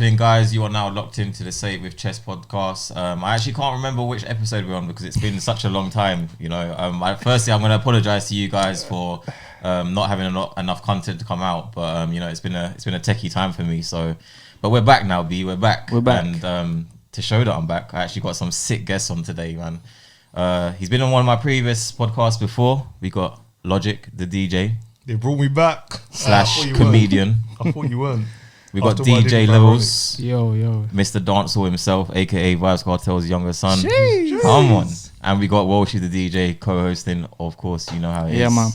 happening, guys? You are now locked into the Say It With Chess podcast. I actually can't remember which episode we're on because it's been such a long time. You know, firstly, I'm going to apologise to you guys for not having enough content to come out. But you know, it's been a techie time for me. So, but we're back now, B. We're back. And to show that I'm back, I actually got some sick guests on today, man. He's been on one of my previous podcasts before. We got L0G, the DJ. They brought me back. / comedian. I thought you weren't. We got DJ Levels. Yo. Mr. Dancehall himself, aka Vibes Cartel's younger son. Jeez. Come on. And we got Walshy, the DJ, co-hosting. Of course, you know how it is. Yeah, man.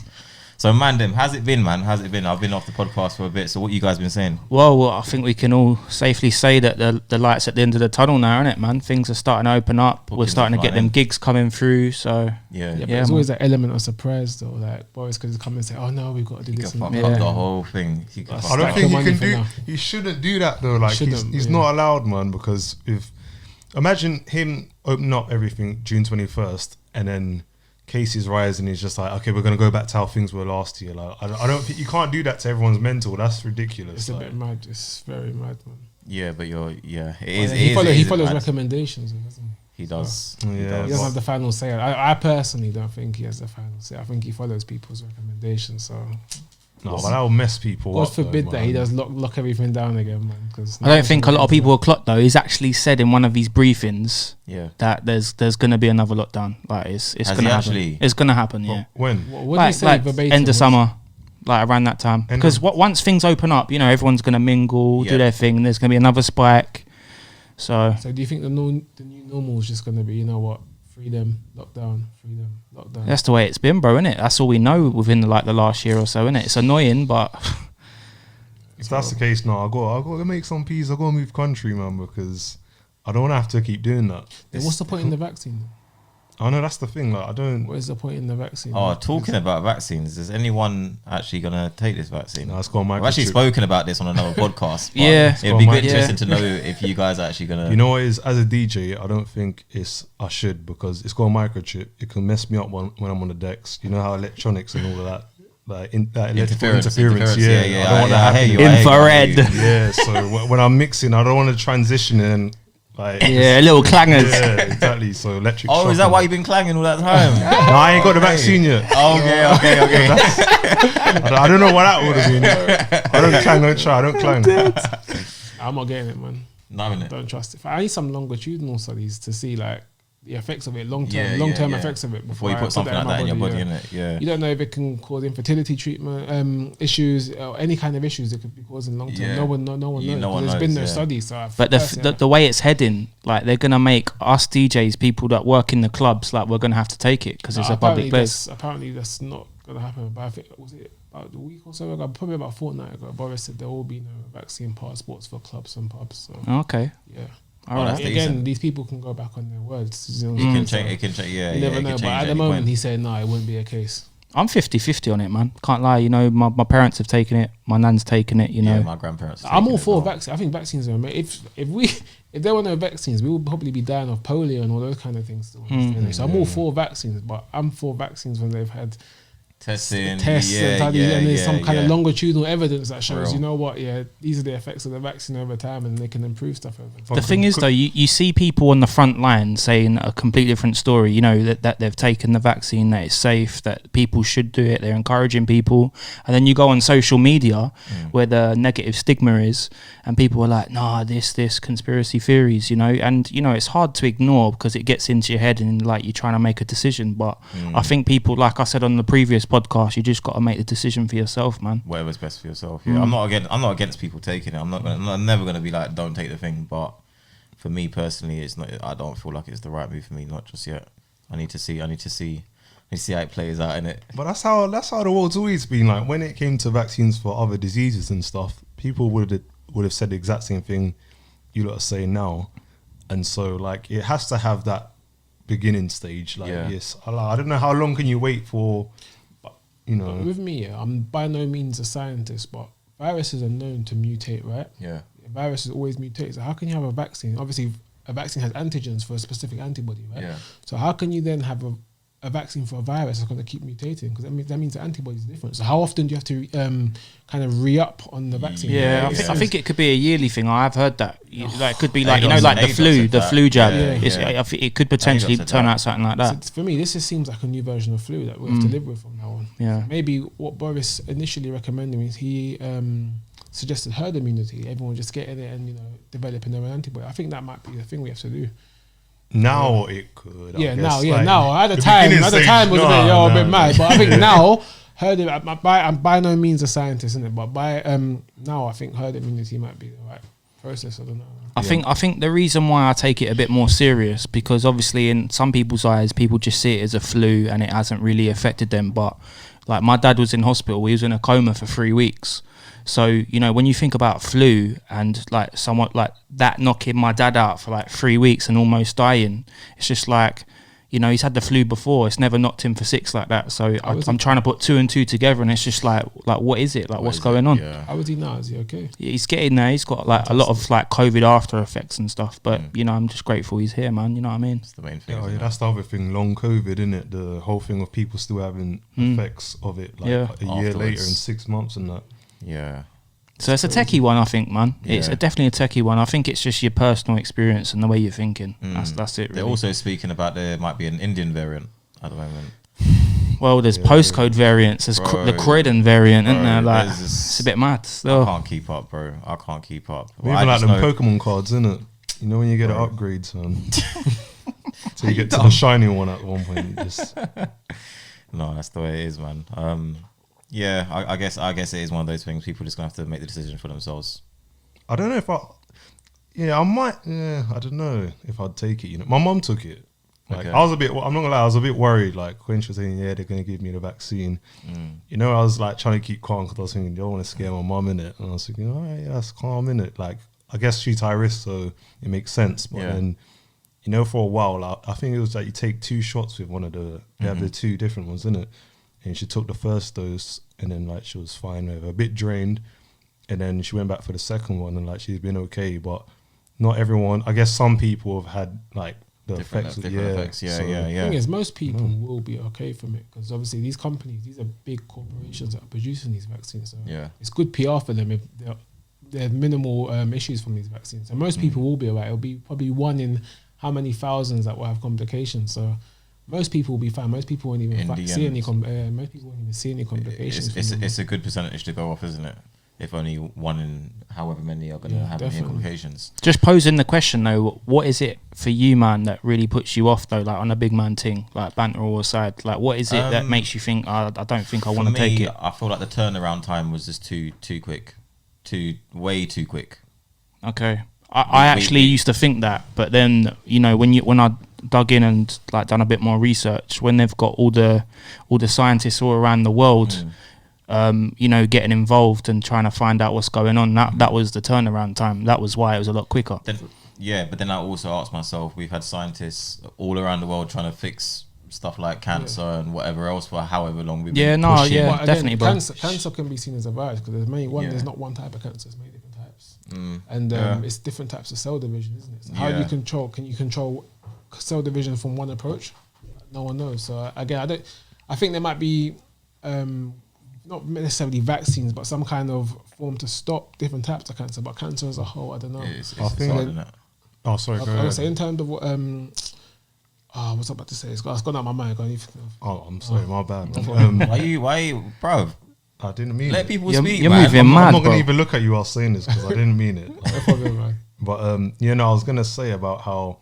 So, Mandem, how's it been, man? How's it been? I've been off the podcast for a bit. So, what you guys been saying? Well, I think we can all safely say that the light's at the end of the tunnel now, isn't it, man? Things are starting to open up. We're starting to get them gigs coming through. So yeah, but there's always that element of surprise, though. Like boys could come and say, "Oh no, we've got to do this." Fuck up the whole thing. I don't think he can do. He shouldn't do that though. Like he's not allowed, man. Because imagine him opening up everything June 21st, and then cases rise, and he's just like, okay, we're gonna go back to how things were last year. Like, I don't think you can't do that to everyone's mental. That's ridiculous. It's a bit mad. It's very mad, man. Yeah, but he follows recommendations, doesn't he? He does. He doesn't have the final say. I personally don't think he has the final say. I think he follows people's recommendations. So no, but that will mess people God up. forbid that he does lock everything down again, man. Because I don't think a lot of people are clocked though. He's actually said in one of these briefings that there's going to be another lockdown. Like it's going to happen. It's going to happen. Yeah. When? What did he say verbatim? End of summer, like around that time. Because once things open up, you know, everyone's going to mingle, do their thing. And there's going to be another spike. So do you think the new normal is just going to be, you know what? Freedom, lockdown. That's the way it's been, bro, innit? That's all we know within the last year or so, innit? It's annoying, but if that's the case, no, I got to make some peace. I got to move country, man, because I don't want to have to keep doing that. Then what's the point in the vaccine? I know that's the thing. Like, I don't. What is the point in the vaccine? Oh, talking about vaccines, is anyone actually gonna take this vaccine? No, it's got microchip. I've actually spoken about this on another podcast. Yeah, it'd be good interesting to know if you guys are actually gonna. You know what it is? As a DJ, I don't think I should, because it's got a microchip. It can mess me up when I'm on the decks. You know how electronics and all of that. Like electrical interference. Yeah. I don't want that happening. Infrared. Yeah. So when I'm mixing, I don't want to transition and. Like, little clangers. Yeah, exactly. So electric. Oh, is that why you've been clanging all that time? No, I ain't got the vaccine yet. Okay. I don't know what that would have been. I don't clang, I don't clang. I'm not getting it, man. Don't trust it. I need some longitudinal studies to see like the effects of it, long term effects of it before you put something like that in your body, innit? Yeah. You don't know if it can cause infertility treatment issues or any kind of issues it could be causing long term. No one knows. There's been no studies. So but the way it's heading, like they're gonna make us DJs, people that work in the clubs, like we're gonna have to take it because it's a public place. Apparently that's not gonna happen. But I think was it about a week or so ago, probably about a fortnight ago, Boris said there will be no vaccine passports for clubs and pubs. So. Okay. Yeah. All right. Again, these people can go back on their words. It can change. Yeah, you never know. But at the moment, he said no, it wouldn't be a case. I'm 50-50 on it, man. Can't lie. You know, my parents have taken it. My nan's taken it. You know, my grandparents. I'm all for vaccines. I think vaccines are amazing. If there were no vaccines, we would probably be dying of polio and all those kind of things. Still. So I'm all for vaccines, but I'm for vaccines when they've had tests and there's some kind of longitudinal evidence that shows, you know what, these are the effects of the vaccine over time and they can improve stuff over time. The thing is though, you see people on the front line saying a completely different story, you know, that they've taken the vaccine, that it's safe, that people should do it, they're encouraging people, and then you go on social media where the negative stigma is and people are like, nah, this conspiracy theories, you know, and you know it's hard to ignore because it gets into your head and like you're trying to make a decision, but I think people, like I said on the previous podcast, you just got to make the decision for yourself, man. Whatever's best for yourself. Yeah, I'm not against people taking it. I'm never gonna be like, don't take the thing. But for me personally, it's not. I don't feel like it's the right move for me. Not just yet. I need to see how it plays out in it. But that's how the world's always been. Like when it came to vaccines for other diseases and stuff, people would have said the exact same thing you lot are saying now. And so like it has to have that beginning stage. Like yes, I don't know how long can you wait for. You know. But with me, I'm by no means a scientist, but viruses are known to mutate, right? Yeah. Viruses always mutate. So how can you have a vaccine? Obviously, a vaccine has antigens for a specific antibody, right? Yeah. So how can you then have a vaccine for a virus is going to keep mutating, because that means the antibodies are different. So how often do you have to kind of re-up on the vaccine? I think it could be a yearly thing. I've heard that. Like, it could be like, like the flu jab. I think it could potentially turn out something like that. So for me, this just seems like a new version of flu that we have to live with from now on. Yeah. Maybe what Boris initially recommended is he suggested herd immunity. Everyone just getting it and developing their own antibody. I think that might be the thing we have to do. Now it could. Now. At the time was a bit mad, but I think now I'm by no means a scientist, isn't it? But now I think herd immunity might be the right process. I don't know. I think the reason why I take it a bit more serious, because obviously in some people's eyes, people just see it as a flu and it hasn't really affected them. But like, my dad was in hospital; he was in a coma for 3 weeks. So, when you think about flu and like somewhat like that knocking my dad out for like 3 weeks and almost dying, it's just like, he's had the flu before. It's never knocked him for 6 like that. So I'm trying to put 2 and 2 together, and it's just like what is it? Like, what's going on? Yeah. How is he now? Is he okay? He's getting there. He's got like a lot of like COVID after effects and stuff. But, I'm just grateful he's here, man. You know what I mean? That's the main thing. That's the other thing. Long COVID, isn't it? The whole thing of people still having effects of it, like a year later and 6 months and that. Yeah. So it's a techie one, I think, man. It's definitely a techie one. I think it's just your personal experience and the way you're thinking. That's it, really. They're also speaking about there might be an Indian variant at the moment. Well, there's postcode variants. There's the Croydon variant, isn't there? Like, it's a bit mad. Still. I can't keep up, bro. I can't keep up. Well, even like them Pokemon cards, innit? When you get an upgrade, son. So you get to the shiny one at one point. No, that's the way it is, man. Yeah, I guess it is one of those things. People just gonna have to make the decision for themselves. I don't know if I might. Yeah, I don't know if I'd take it. My mum took it. Like, I was a bit. I'm not gonna lie. I was a bit worried. Like, when she was saying, "Yeah, they're gonna give me the vaccine." I was like trying to keep calm, because I was thinking, "Don't want to scare my mum in it." And I was thinking, "Oh, yeah, that's calm in it." Like, I guess she's high risk, so it makes sense. But then, for a while, I think it was like you take 2 shots with one of the. They have the 2 different ones, innit? And she took the first dose, and then like she was fine with a bit drained, and then she went back for the second one, and like she's been okay. But not everyone. I guess some people have had like the effects. Yeah. The thing is, most people will be okay from it, because obviously these companies, these are big corporations that are producing these vaccines. So it's good PR for them if they have minimal issues from these vaccines. So most people will be alright. It'll be probably 1 in how many thousands that will have complications. So most people will be fine. Most people won't even see any. Most people won't even see any complications. It's a good percentage to go off, isn't it? If only 1 in however many are going to have any complications. Just posing the question though, what is it for you, man, that really puts you off though? Like, on a big man thing, like banter all aside, like what is it that makes you think, I don't think I want to take it? I feel like the turnaround time was just too quick, way too quick. Okay. I actually used to think that, but then when I dug in and like done a bit more research, when they've got all the scientists all around the world, getting involved and trying to find out what's going on, that was the turnaround time. That was why it was a lot quicker. But then I also asked myself, we've had scientists all around the world trying to fix stuff like cancer and whatever else for however long we've been pushing. Again, definitely, bro. Cancer can be seen as a virus, because there's not one type of cancer, it's many different types. And it's different types of cell division, isn't it? So how do you control? Can you control cell division from one approach? No one knows. So again, I think there might be not necessarily vaccines, but some kind of form to stop different types of cancer. But cancer as a whole, I don't know. I think. Oh, sorry. Go ahead. Say in terms of what's I about to say? It's gone out my mind. I'm sorry, my bad. Why you, bro? I didn't mean Let it. people speak, you're man. moving I'm mad, not going bro. to even look at you while saying this, because I didn't mean it. But I was going to say about how,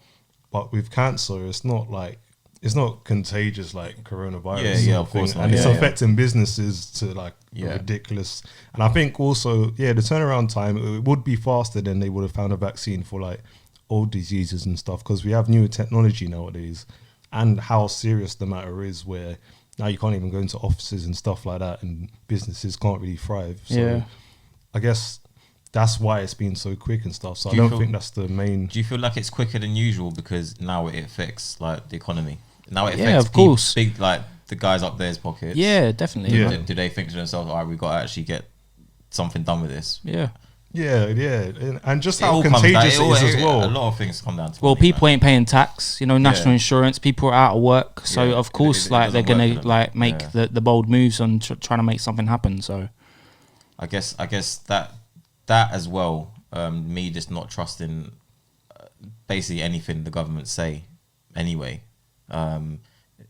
but with cancer, it's not contagious like coronavirus. Yeah, of course not. And it's affecting businesses to like ridiculous. And I think also, the turnaround time, it would be faster than they would have found a vaccine for like old diseases and stuff, because we have newer technology nowadays, and how serious the matter is, where now you can't even go into offices and stuff like that, and businesses can't really thrive. So I guess that's why it's been so quick and stuff. So I don't think that's the main. Do you feel like it's quicker than usual because now it affects like the economy? Now it affects of course. Big, like the guys up there's pockets. Yeah, definitely. Do they think to themselves, all right, we've got to actually get something done with this? Yeah. and just It how all comes contagious down- it is as well. A lot of things come down to Well, money, people man. ain't paying tax, national Yeah. insurance. People are out of work, so Yeah, of course, it like they're doesn't work gonna for them. like make Yeah. the bold moves on trying to make something happen. So I guess that as well, me just not trusting basically anything the government say anyway,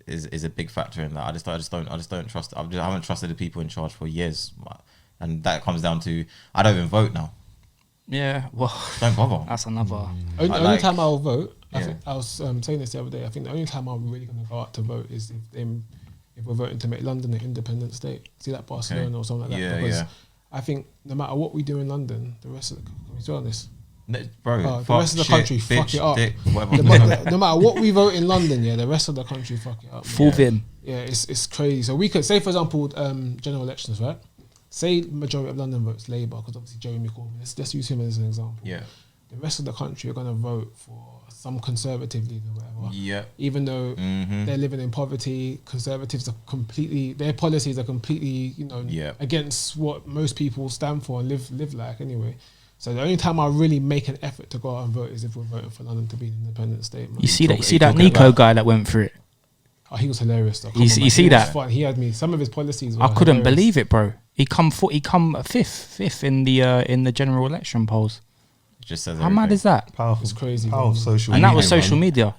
is a big factor in that. I just don't trust. I haven't trusted the people in charge for years, and that comes down to I don't even vote now. yeah, well, Don't bother. that's another. Only like- time I'll vote, I Yeah. think I was saying this the other day. I think the only time I'm really going to go out to vote is if we're voting to make London an independent state. See that Barcelona or something like that. Yeah, Because yeah. I think no matter what we do in London, the rest of the can we be honest? Bro, The fuck, rest of the shit, country bitch, fuck it up. dick, whatever. No matter what we vote in London, yeah, the rest of the country fuck it up. man. Full vim. Yeah, it's crazy. So we could say, for example, general elections, right? Say majority of London votes Labour, because obviously Jeremy Corbyn. Let's use him as an example. Yeah, The rest of the country are going to vote for some conservative leader, whatever. yeah. Even though they're living in poverty, conservatives are completely, their policies are completely, Yeah. against what most people stand for and live like anyway. So the only time I really make an effort to go out and vote is if we're voting for London to be an independent state. Man. You see that talking Nico about- guy that went through it. Oh, he was hilarious though. You see He was that? fun. He had me. Some of his policies. Were I couldn't hilarious. believe it, bro. He come fifth in the general election polls. Just says How mad everything. is that? Powerful, It's crazy, Powerful man. social And media. that was social man. media.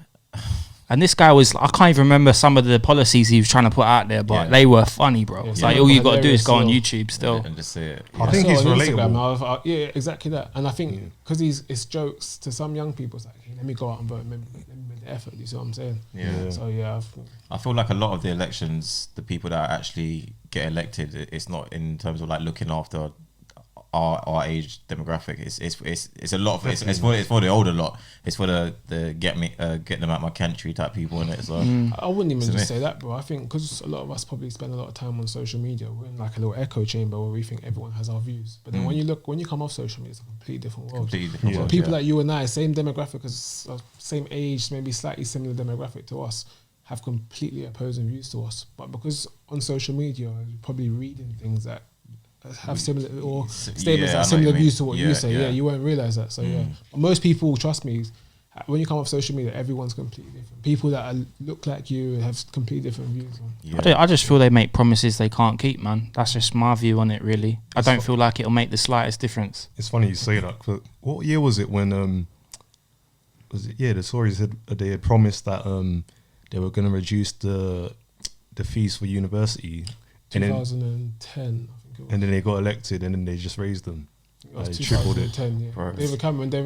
And this guy was, I can't even remember some of the policies he was trying to put out there, but Yeah. they were funny, bro. Yeah, It's some like of all them you got to do is hilarious go on still. YouTube still. And just say it. I think saw he's on Instagram, relatable. yeah, exactly that. And I think because it's jokes to some young people, it's like, hey, let me go out and vote. Let me make the effort. You see what I'm saying? Yeah. So yeah, I feel like a lot of the elections, the people that actually get elected, it's not in terms of like looking after our age demographic. It's a lot of it's for the older lot. It's for the get them out my country type people in it. So I wouldn't even It's a just myth. say that, bro. I think because a lot of us probably spend a lot of time on social media, we're in like a little echo chamber where we think everyone has our views. But then when you come off social media, it's a completely different world. completely different Yeah. world, People yeah. like you and I, same demographic as same age, maybe slightly similar demographic to us, have completely opposing views to us. But because on social media, you're probably reading things that have similar or statements Yeah, I that know are what similar you mean. views to what you Yeah, say. yeah. Yeah, you won't realize that. So yeah, but most people, trust me, when you come off social media, everyone's completely different. People that look like you have completely different views. Man. Yeah. I just feel they make promises they can't keep, man. That's just my view on it, really. I don't feel like it'll make the slightest difference. It's funny you say that. 'Cause what year was it when the Tories they had promised that they were going to reduce the fees for university, and then 2010, I think it was. and then they got elected, and then they just raised them. It was They tripled it. 2010, yeah. Bro. David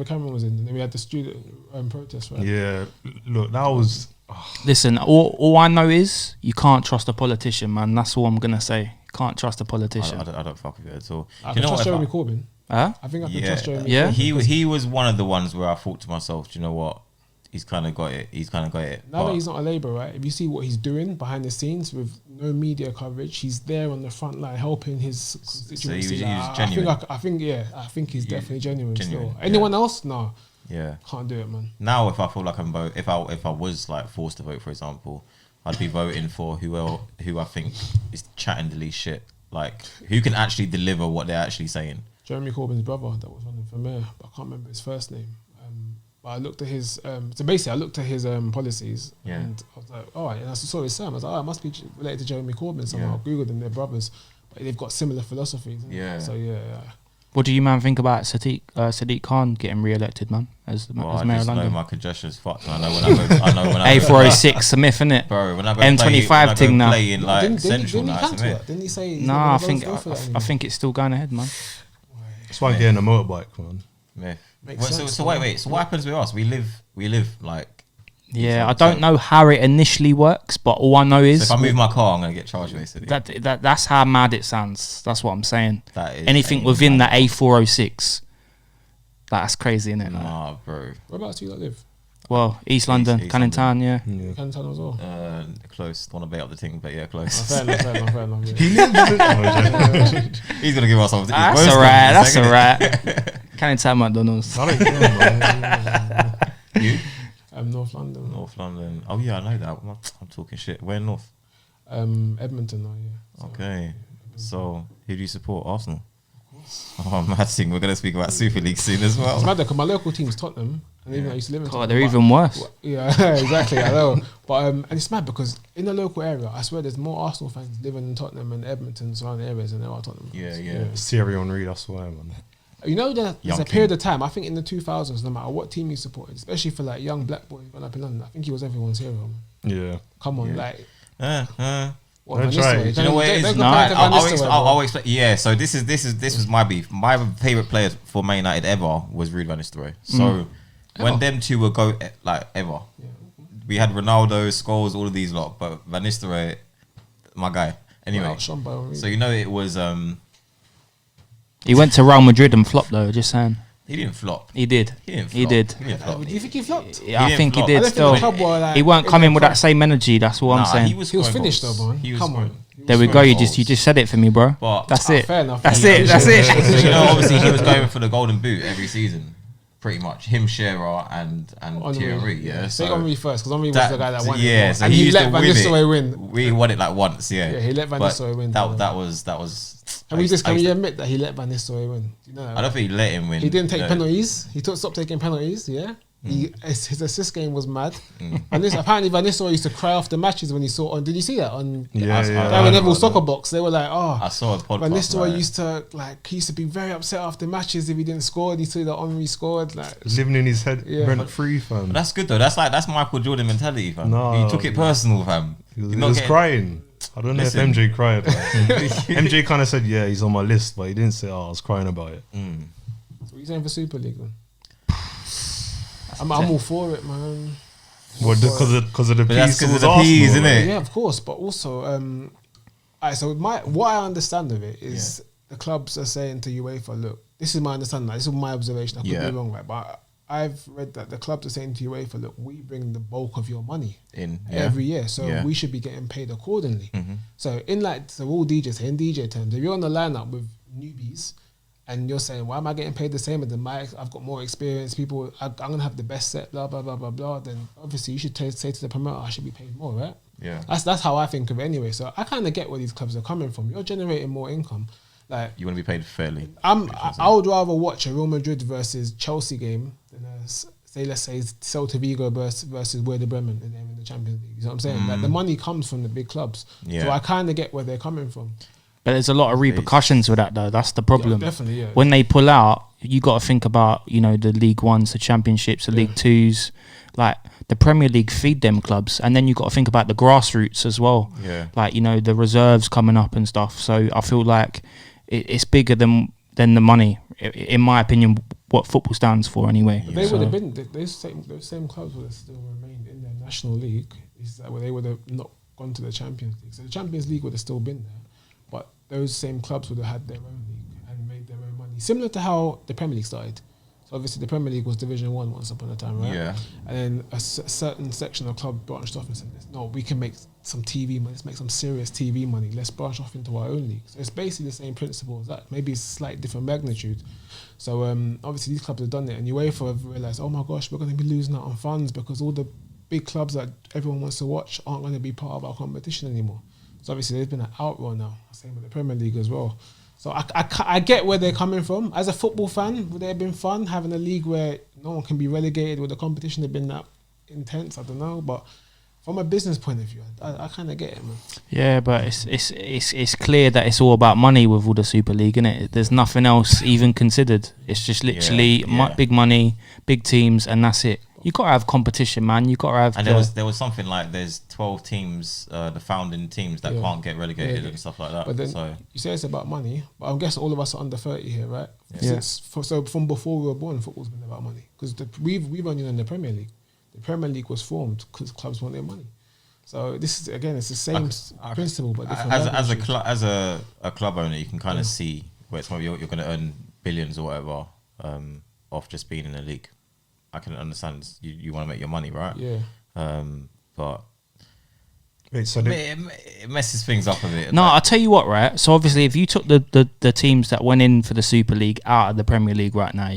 Cameron was in, and then we had the student protest, right? Yeah, look, that was Listen, all I know is you can't trust a politician, man. That's all I'm going to say. You can't trust a politician. I don't fuck with it at all. I Do can trust if Jeremy Corbyn. Huh? I think I can Yeah, trust Jeremy Yeah? Corbyn. he was one of the ones where I thought to myself, do you know what? He's kind of got it. Now But that he's not a Labour, right? If you see what he's doing behind the scenes with no media coverage, he's there on the front line helping his constituency. he was Like, genuine. I think he's definitely genuine. genuine, Still, anyone else? No, yeah. can't do it, man. Now, if I feel like if I was like forced to vote, for example, I'd be voting for who I think is chatting the least shit. Like who can actually deliver what they're actually saying. Jeremy Corbyn's brother that was running for mayor, but I can't remember his first name. But I looked at his policies, Yeah. and I was like, all right. And I saw his son. I was like, oh, it must be related to Jeremy Corbyn somehow. I Googled them, they're brothers, but they've got similar philosophies. innit? Yeah. So yeah. What do you, man, think about Sadiq Khan getting re-elected, man, as Well, as I mayor of just know London? my congestion's fucked. I know when I go. A406 Smith, innit? Bro, when I go M25 play, when I go thing now. play in like Didn't Central he now, cancel it's it? Didn't he say? he's Nah, not I gonna think go for that I anymore? think it's still going ahead, man. that's why I'm getting a motorbike, man. Myth. Makes sense, So man. wait. So what happens with us? We live like. Yeah, I don't know how it initially works, but all I know So is if I move my car, I'm gonna get charged basically. that's how mad it sounds. That's what I'm saying. That is Anything within the A406, that's crazy, isn't it? Nah, bro. Whereabouts do you live? Well, East London, East Canning Town, yeah. Yeah. Canton as well. Close. Don't want to bait up the thing, but yeah, close. Fair enough. Yeah. He's gonna give us something. That's alright. That's alright. Canning Town McDonald's. I don't care, man. You? North London. North London. Oh yeah, I know that. I'm talking shit. Where in North? Edmonton now, yeah. So, Okay. So who do you support? Arsenal. Of Oh, mad thing. We're gonna speak about Super League soon as well. It's mad because my local team's Tottenham, and even I used to live in. God, they're even worse. Yeah, exactly. I know, but and it's mad because in the local area, I swear there's more Arsenal fans living in Tottenham and Edmonton surrounding areas than there are Tottenham fans. Yeah. Thierry Henry, that's why, man. You know, there's Young a period of time, I think in the 2000s, no matter what team you supported, especially for like young black boys growing up in London, I think he was everyone's hero. Yeah. Come on, like. Don't try it. Do you know what it is? I'll explain. Yeah, so this was my beef. My favourite player for Man United ever was Ruud van Nistelrooy. So when them two were ever, we had Ronaldo, Scholes, all of these lot, but Van Nistelrooy, my guy. Anyway, so you know it was. He went to Real Madrid and flopped though. Just saying. He didn't flop. He did. He didn't flop. He did. He didn't flop. Do you think he flopped? Yeah, I think he flop. did. I don't Still, think the club were, like, he weren't coming with that same energy. That's what I'm saying. He was finished though, man. Come on. There we go. You just said it for me, bro. But that's it. Fair enough. That's it. So, you know, obviously he was going for the golden boot every season, pretty much. Him, Shearer, and Thierry. Yeah. Say Henry first, because Henry was the guy that won it. Yeah, so and he let Van Nistelrooy win. We won it like once. Yeah. Yeah, he let Van Nistelrooy win. That was. Can we admit that he let Van Nistelrooy win? Do you know that? I don't think he let him win. He didn't take penalties. He stopped taking penalties. Yeah. His assist game was mad. And apparently Van Nistelrooy used to cry after matches when he saw on. Did you see that on Gary Neville's soccer box? They were like, I saw a podcast. Van Nistelrooy used to be very upset after matches if he didn't score. And he saw that Henry scored. Like living in his head, rent free, fam. But that's good though. That's Michael Jordan mentality, fam. No, he took it personal, fam. He was crying. I don't know if MJ cried. MJ kind of said, "Yeah, he's on my list," but he didn't say, "Oh, I was crying about it." So what are you saying for Super League then? I'm all for it, man. Well, because of the But P's, that's 'cause of the P's, isn't it? Yeah, of course. But also, so what I understand of it is the clubs are saying to UEFA, look, this is my understanding. This is my observation. I could be wrong, right? But I've read that the clubs are saying to UEFA, look, we bring the bulk of your money in every year, so we should be getting paid accordingly. So all DJs say in DJ terms, if you're on the lineup with newbies and you're saying, why am I getting paid the same as the mic? I've got more experience. People, I'm gonna have the best set. Blah blah blah blah blah. Then obviously you should say to the promoter, I should be paid more, right? Yeah. That's how I think of it anyway. So I kind of get where these clubs are coming from. You're generating more income. Like you want to be paid fairly. I would rather watch a Real Madrid versus Chelsea game than let's say Celta Vigo versus Werder Bremen in the Champions League. You know what I'm saying? Like the money comes from the big clubs. So I kind of get where they're coming from. But there's a lot of repercussions with that though. That's the problem. Yeah, definitely, yeah. When they pull out, you got to think about, the League Ones, the Championships, the League Twos. Like the Premier League feed them clubs, and then you got to think about the grassroots as well. Yeah. Like the reserves coming up and stuff. So I feel like it's bigger than the money, in my opinion. What football stands for, anyway. But they would have been those same clubs would have still remained in their national league. Is that where they would have not gone to the Champions League? So the Champions League would have still been there, but those same clubs would have had their own league and made their own money, similar to how the Premier League started. So obviously the Premier League was Division 1 once upon a time, right? Yeah. And then a certain section of club branched off and said, no, we can make some TV money. Let's make some serious TV money. Let's branch off into our own league. So it's basically the same principle as that. Maybe it's a slight different magnitude. So obviously these clubs have done it, and UEFA have realised, oh my gosh, we're going to be losing out on funds because all the big clubs that everyone wants to watch aren't going to be part of our competition anymore. So obviously there's been an outroar now. Same with the Premier League as well. So I get where they're coming from. As a football fan, would it have been fun having a league where no one can be relegated? Would the competition have been that intense? I don't know. But from a business point of view, I kind of get it, man. Yeah, but it's clear that it's all about money with all the Super League, isn't it? There's nothing else even considered. It's just literally big money, big teams, and that's it. You got to have competition, man. You got to have. And there was something like there's 12 teams, the founding teams that can't get relegated and stuff like that. But then so you say it's about money, but I guess all of us are under 30 here, right? Yeah. So from before we were born, football's been about money because we've only in the Premier League. The Premier League was formed because clubs wanted money. So this is again, it's the same principle, but different. As a club owner, you can kind of see where it's you're going to earn billions or whatever off just being in a league. I can understand you want to make your money, right? Yeah. But wait, so it messes things up a bit. No, I'll tell you what, right? So obviously, if you took the teams that went in for the Super League out of the Premier League right now,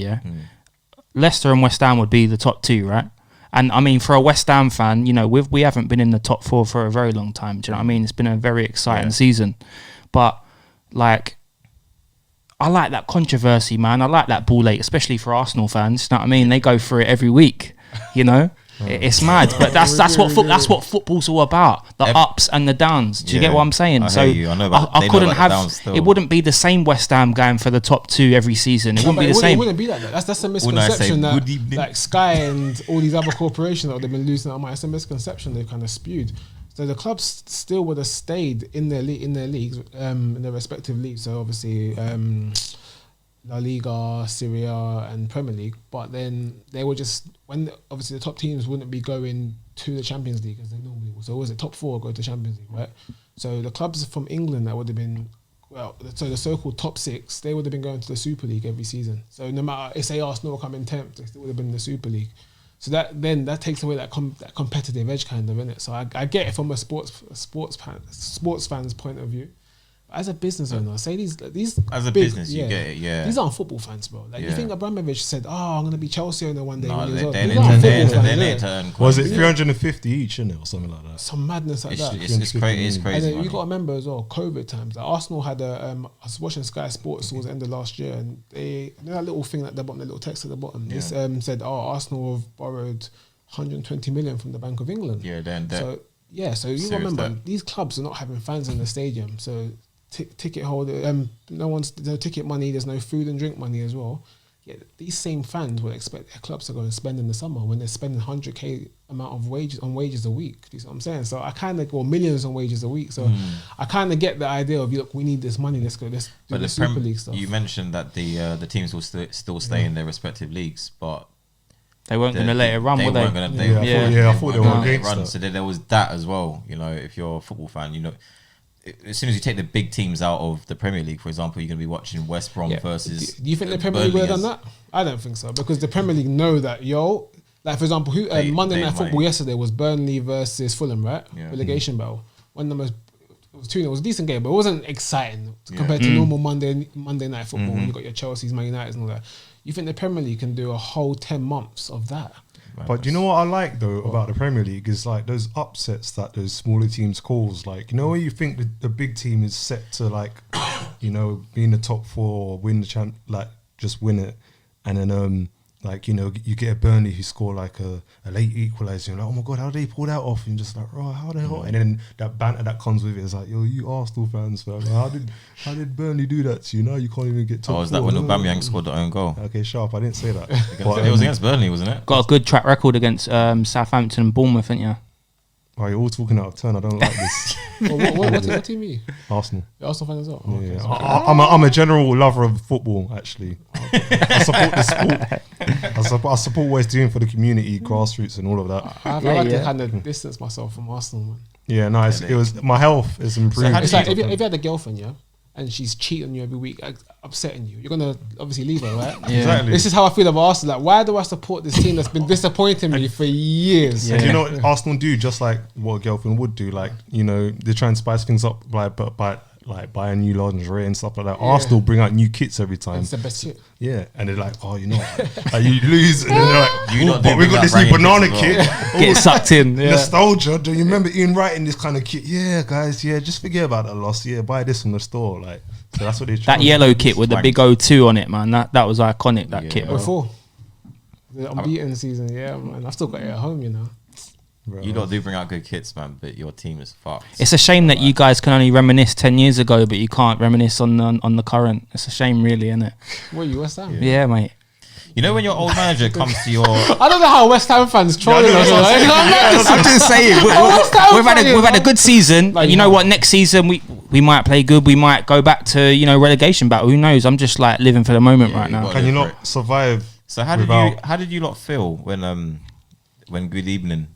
Leicester and West Ham would be the top two, right? And I mean, for a West Ham fan, we haven't been in the top 4 for a very long time. Do you know what I mean? It's been a very exciting season, but like, I like that controversy, man. I like that ball ache, especially for Arsenal fans. You know what I mean? They go through it every week. You know, it's mad, but that's what football's all about. The ups and the downs. Do you get what I'm saying? I couldn't have. It wouldn't be the same West Ham going for the top 2 every season. It wouldn't be the same. It wouldn't be like that. That's a misconception that like Sky and all these other corporations that they've been losing out. It's a misconception they've kind of spewed. So the clubs still would have stayed in their leagues, in their respective leagues. So obviously, La Liga, Serie A, and Premier League. But then they were just obviously the top teams wouldn't be going to the Champions League as they normally would. So was it top 4 go to Champions League, right? So the clubs from England that would have been so the so-called top 6, they would have been going to the Super League every season. So no matter if say Arsenal come in 10th, they still would have been in the Super League. So that takes away that competitive edge kind of, innit? So I get it from a sports fan's point of view. As a business owner, say these as a business, you get it, yeah. These aren't football fans, bro. Like you think Abramovich said, "Oh, I'm gonna be Chelsea owner one day." No, they're need to earn. Was it 350 each, innit, or something like that? Some madness like that. It's crazy. It's crazy. And you got to remember as well, COVID times. Like Arsenal had I was watching Sky Sports towards the end of last year, and they that little thing at the bottom, the little text at the bottom. This said, "Oh, Arsenal have borrowed 120 million from the Bank of England." Yeah, then so you remember these clubs are not having fans in the stadium, so. Ticket holder, no ticket money. There's no food and drink money as well. Yeah, these same fans would expect their clubs to go and spend in the summer when they're spending 100k amount of wages a week. Do you see what I'm saying? So I kind of millions on wages a week. So I kind of get the idea of look, we need this money. Let's do the Super League stuff. You mentioned that the teams will still stay in their respective leagues, but they weren't going to let it run, were they? I thought they were against run. So there was that as well. You know, if you're a football fan, you know. As soon as you take the big teams out of the Premier League, for example, you're going to be watching West Brom versus. Do you think the Premier League would have done that? I don't think so, because the Premier League know that like for example, Monday Night Football yesterday was Burnley versus Fulham, right? Yeah. Relegation battle. One of the most. It was 2-0. It was a decent game, but it wasn't exciting compared to normal Monday Night Football. When you got your Chelsea's, Man United's, and all that. You think the Premier League can do a whole 10 months of that? But you know what I like though about the Premier League is like those upsets that those smaller teams cause. Like, you know, where you think the big team is set to like, you know, be in the top 4 or win the like just win it, and then like, you know, you get a Burnley who score like a late equaliser. You're like, oh my god, how did they pull that off? And you're just like, oh, how the hell? And then that banter that comes with it is like, yo, you Arsenal fans, fam. Like, how did Burnley do that to you? Now you can't even get top 4. Was that when Aubameyang scored the own goal? Okay, sharp. I didn't say that. It was against Burnley, wasn't it? Got a good track record against Southampton and Bournemouth, haven't you? Oh, you're all talking out of turn. I don't like this. What team are you? Arsenal. You're Arsenal fan as well? Oh, yeah. I'm a general lover of football, actually. I support the sport. I support what it's doing for the community, grassroots and all of that. I like to kind of distance myself from Arsenal, man. Yeah, nice. It was my health is improved. So it's like if you had a girlfriend, and she's cheating on you every week, upsetting you, you're gonna obviously leave her, right? Yeah. Exactly. This is how I feel about Arsenal. Like, why do I support this team that's been disappointing me for years? Yeah. Do you know what Arsenal do? Just like what a girlfriend would do. Like, you know, they try and spice things up by buying new lingerie and stuff like that. Yeah. Arsenal bring out new kits every time. It's the best shit. Yeah, and they're like, oh, you know, like you lose, and then they're like, but we got this new banana kit. Get sucked in. Nostalgia. Do you remember Ian writing this kind of kit? Yeah, guys. Yeah, just forget about that loss. Yeah, buy this from the store. Like, so that's what they. That yellow kit with the big O2 on it, man. That was iconic. That kit. Before the unbeaten season, man. I've still got it at home, you know. Bro. You lot do bring out good kits, man, but your team is fucked. It's a shame that you guys can only reminisce 10 years ago, but you can't reminisce on the current. It's a shame, really, isn't it? What, you West Ham? Yeah, mate. You know when your old manager comes to your... I don't know how West Ham fans trolling us. I'm just saying, we've had a good season. Like, you know what? Next season we might play good. We might go back to relegation battle. Who knows? I'm just like living for the moment right now. Can you not survive? So how did you lot feel when Good Evening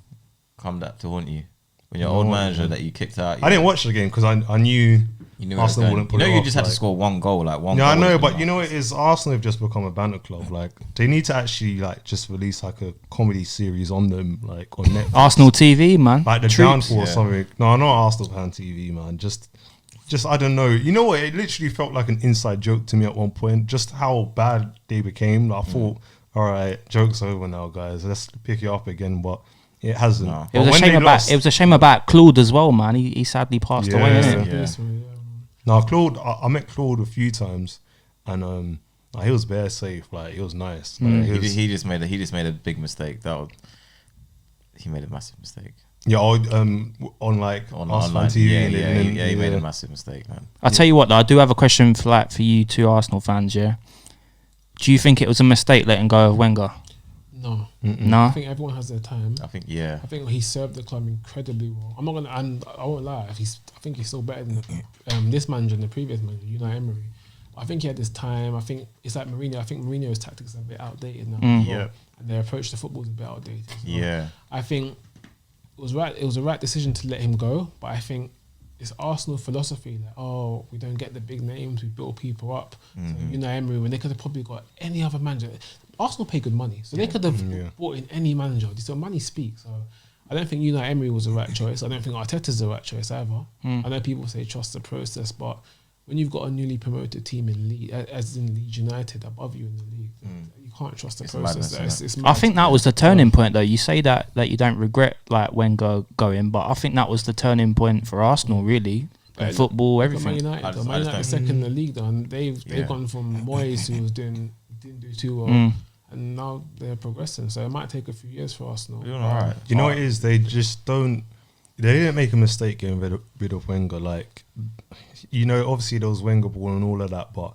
come back to haunt you? When your old manager that you kicked out... I didn't watch the game because I knew... Arsenal wouldn't put it off. You just had to score one goal, like one. Yeah, goal I know, but you know it is. Arsenal have just become a banter club. Like they need to actually like just release like a comedy series on them, like on Netflix. Arsenal TV, man. Like the Downfall or something. No, not Arsenal fan TV, man. Just I don't know. You know what? It literally felt like an inside joke to me at one point. Just how bad they became. Like, I thought, all right, joke's over now, guys. Let's pick it up again, but. It hasn't. No. It was a shame about Claude as well, man. He sadly passed away. No, Claude. I met Claude a few times, and like, he was bare safe. Like it was nice. Like, He just made a big mistake. He made a massive mistake. Yeah, on like On Arsenal online TV. He made a massive mistake, man. I'll tell you what, though, I do have a question for you two Arsenal fans. Yeah, do you think it was a mistake letting go of Wenger? No. No. I think everyone has their time. I think he served the club incredibly well. I'm not gonna, and I won't lie. I think he's still better than this manager and the previous manager, Unai Emery. I think he had his time. I think it's like Mourinho. I think Mourinho's tactics are a bit outdated now. And their approach to football is a bit outdated. So I think it was right. It was the right decision to let him go. But I think it's Arsenal philosophy. Like, we don't get the big names. We build people up. So Unai Emery, when they could have probably got any other manager. Arsenal pay good money, so they could have brought in any manager. So money speaks. So I don't think Unai Emery was the right choice. I don't think Arteta's the right choice either. I know people say trust the process, but when you've got a newly promoted team in League, as in Leeds United above you in the league, you can't trust the process. Madness, it's I think that was the turning point, though. You say that you don't regret like Wenger going, but I think that was the turning point for Arsenal, really. In football, everything. Man United second in the league, though, and they've gone from Moyes, who didn't do too well. And now they're progressing, so it might take a few years for Arsenal. Doing all right. You know what it is? They just don't. They didn't make a mistake getting rid of Wenger. Like, obviously there was Wenger ball and all of that, but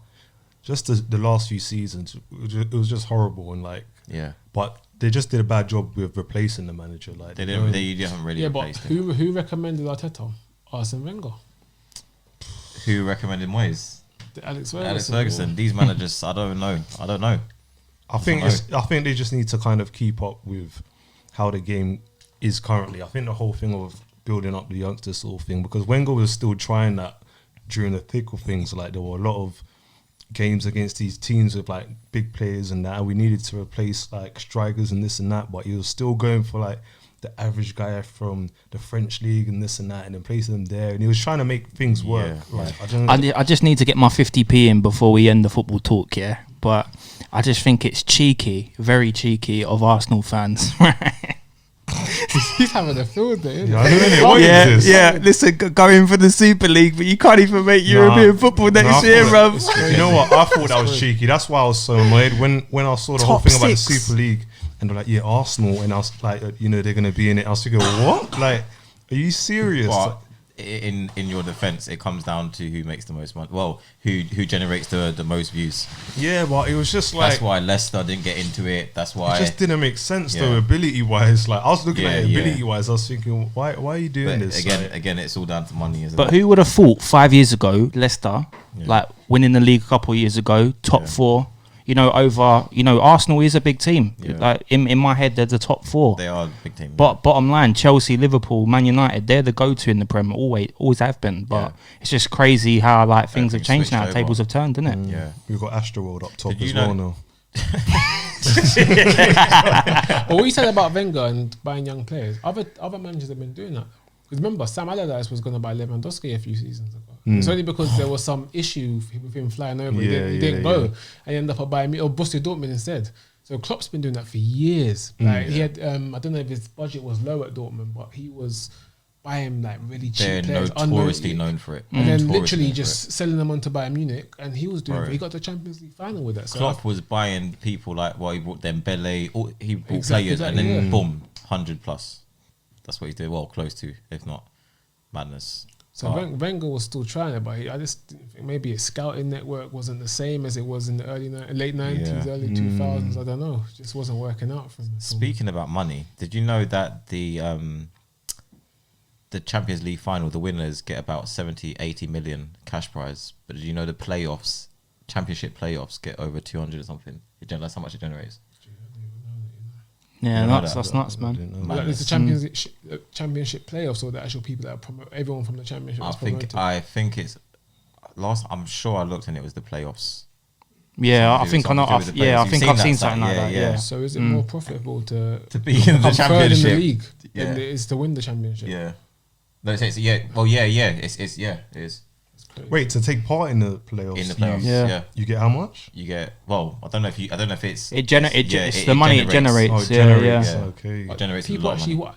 just the last few seasons, it was just horrible and But they just did a bad job with replacing the manager. Like they haven't really replaced him. Who recommended Arteta? Arsene Wenger. Who recommended Moyes? Alex Ferguson. These managers, I don't know. I think they just need to kind of keep up with how the game is currently. I think the whole thing of building up the youngsters sort of thing, because Wenger was still trying that during the thick of things. Like there were a lot of games against these teams with like big players and that, and we needed to replace like strikers and this and that, but he was still going for like the average guy from the French league and this and that, and then placing them there, and he was trying to make things work. I just need to get my 50p in before we end the football talk, but I just think it's cheeky, very cheeky of Arsenal fans. He's having a field there. Listen, going for the Super League, but you can't even make European football next year, bruv. You know what? I thought that was cheeky. That's why I was so annoyed when I saw the whole thing about the Super League, and they're like, Arsenal, and I was like, they're going to be in it. I was thinking, what? Like, are you serious? But in your defense, it comes down to who makes the most money. Well, who generates the most views. Yeah, but it was just like, that's why Leicester didn't get into it. That's why it just didn't make sense though, ability wise. Like I was looking at it ability wise, I was thinking, why are you doing this? Again, it's all down to money, isn't it? But who would have thought 5 years ago, Leicester, like winning the league a couple of years ago, top four, over, Arsenal is a big team. Like in my head, they're the top four. They are a big team. But bottom line, Chelsea, Liverpool, Man United, they're the go-to in the Prem. Always have been. But it's just crazy how like things have changed now. Tables have turned, isn't it? Yeah, we've got Astroworld up top as well now. But what you said about Wenger and buying young players, other managers have been doing that. Because remember, Sam Allardyce was going to buy Lewandowski a few seasons ago. It's only because there was some issue with him flying over. He didn't go, and he ended up buying Borussia Dortmund instead. So Klopp's been doing that for years. Like he had, I don't know if his budget was low at Dortmund, but he was buying like really cheap players. They're notoriously known for it. And then literally just selling them on to Bayern Munich, and he was doing. He got the Champions League final with that. So Klopp was buying people like he brought Dembele. He brought players, and then boom, 100 plus. That's what he did. Well, close to, if not madness. So Wenger was still trying it, but I just didn't think maybe his scouting network wasn't the same as it was in the late 90s, early 2000s. I don't know. It just wasn't working out for him. Speaking about money, did you know that the Champions League final, the winners get about 70-80 million cash prize? But did you know the playoffs, championship playoffs, get over 200 or something? That's how much it generates. Yeah, that's nuts, man. Like it's the championship playoffs, or the actual people that promote everyone from the championship. I think it's I'm sure I looked and it was the playoffs. Yeah, I think I've seen something like that. Yeah. So is it more profitable to be in the championship in the league than it is to win the championship? Yeah. No, it is. Wait, to take part in the playoffs? In the playoffs, you get how much? You get I don't know if it's it's the money it generates. Oh, it generates. Okay. It generates people a lot actually of money.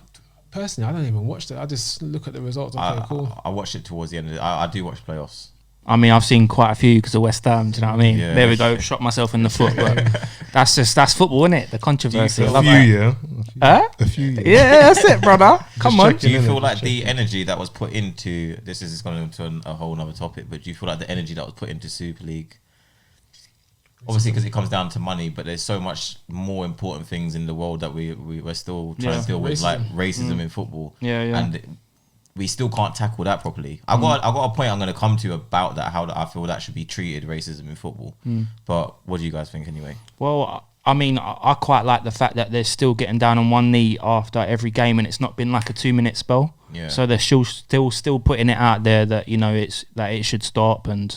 Personally, I don't even watch that. I just look at the results. Okay, cool. I watched it towards the end. I do watch playoffs. I mean, I've seen quite a few because of West Ham. Do you know what I mean? Yeah. There we go. Shot myself in the foot, but that's football, isn't it? The controversy. I A love few, that. yeah. Huh? A few, yeah. Yeah, that's it, brother. Come on. Do you feel like the energy that was put into this is going into a whole other topic, but do you feel like the energy that was put into Super League, obviously because it comes down to money, but there's so much more important things in the world that we're still trying to deal with, like racism in football, and we still can't tackle that properly. I got a point I'm going to come to about that, how I feel that should be treated, racism in football. But what do you guys think anyway? Well, I mean, I quite like the fact that they're still getting down on one knee after every game, and it's not been like a 2-minute spell. Yeah. So they're still putting it out there that, you know, it's that it should stop. And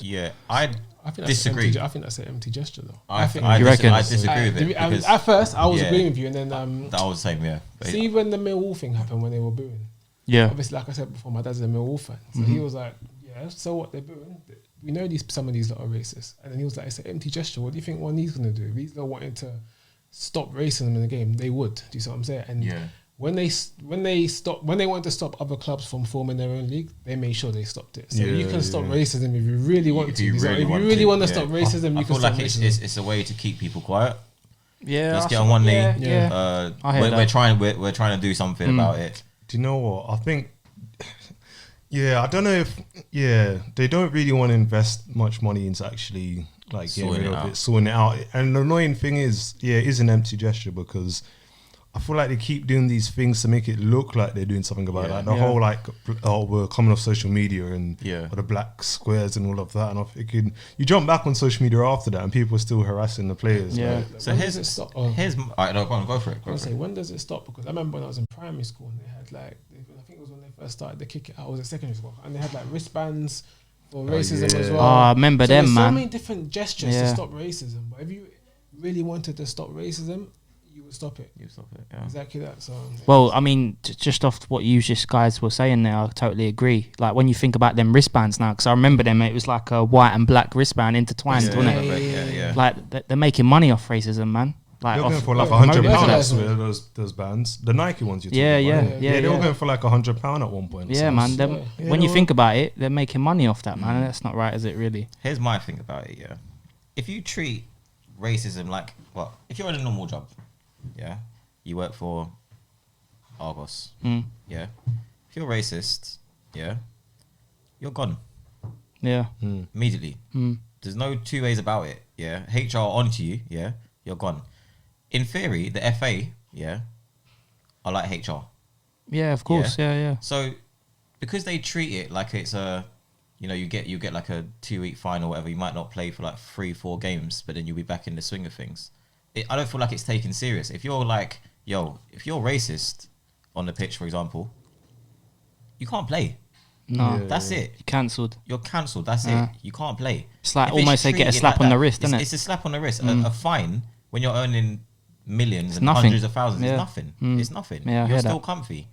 I think disagree. I think that's an empty gesture, though. I disagree with it. Because At first, I was agreeing with you, and then I was the same. Yeah. See, when the Millwall thing happened, when they were booing. Yeah. Obviously, like I said before, my dad's a Millwall fan, so he was like, "Yeah, so what? They're booing. We know some of these lot are racist." And then he was like, "It's an empty gesture. What do you think one of these going to do? If these lot wanted to stop racism in the game, they would." Do you see what I'm saying? And when they wanted to stop other clubs from forming their own league, they made sure they stopped it. So you can stop racism if you really want to. If you really want to stop racism, you can stop racism. It's a way to keep people quiet. Yeah. Let's get on one knee. Yeah. We're trying to do something about it. Do you know what? I think, I don't know if, they don't really want to invest much money into actually like getting rid of it, sorting it out. And the annoying thing is, it is an empty gesture because I feel like they keep doing these things to make it look like they're doing something about it. Like the whole like, we're coming off social media and the black squares and all of that. And I'm thinking, you jump back on social media after that and people are still harassing the players. Yeah. Like, So here's it stop. Go for it. When does it stop? Because I remember when I was in primary school and they had like, I think it was when they first started the kick it out. I was at secondary school and they had like wristbands for racism as well. Oh, I remember them, there's man. so many different gestures to stop racism. But if you really wanted to stop racism, you would stop it. Exactly that. So well, I mean, just off what you guys were saying there, I totally agree. Like when you think about them wristbands now, because I remember them, it was like a white and black wristband intertwined, wasn't it? Yeah. Like they're making money off racism, man. Like they're off, going for like £100 those bands, the Nike ones. They were going for like £100 at one point. Yeah, man. When you think about it, they're making money off that, man. And that's not right, is it? Really? Here's my thing about it. Yeah, if you treat racism like if you're in a normal job, you work for Argos, if you're racist, you're gone. Yeah, immediately. There's no two ways about it. HR onto you. You're gone. In theory, the FA, are like HR. Yeah, of course. Yeah. So, because they treat it like it's a, you get like a 2-week fine or whatever. You might not play for like 3-4 games, but then you'll be back in the swing of things. I don't feel like it's taken serious. If you're like, if you're racist on the pitch, for example, you can't play. No, that's it. Cancelled. You're cancelled. That's it. You can't play. It's like almost they get a slap on the wrist, isn't it? It's a slap on the wrist. A fine when you're earning millions and nothing. hundreds of thousands is nothing. It's nothing. Yeah, you're still comfy.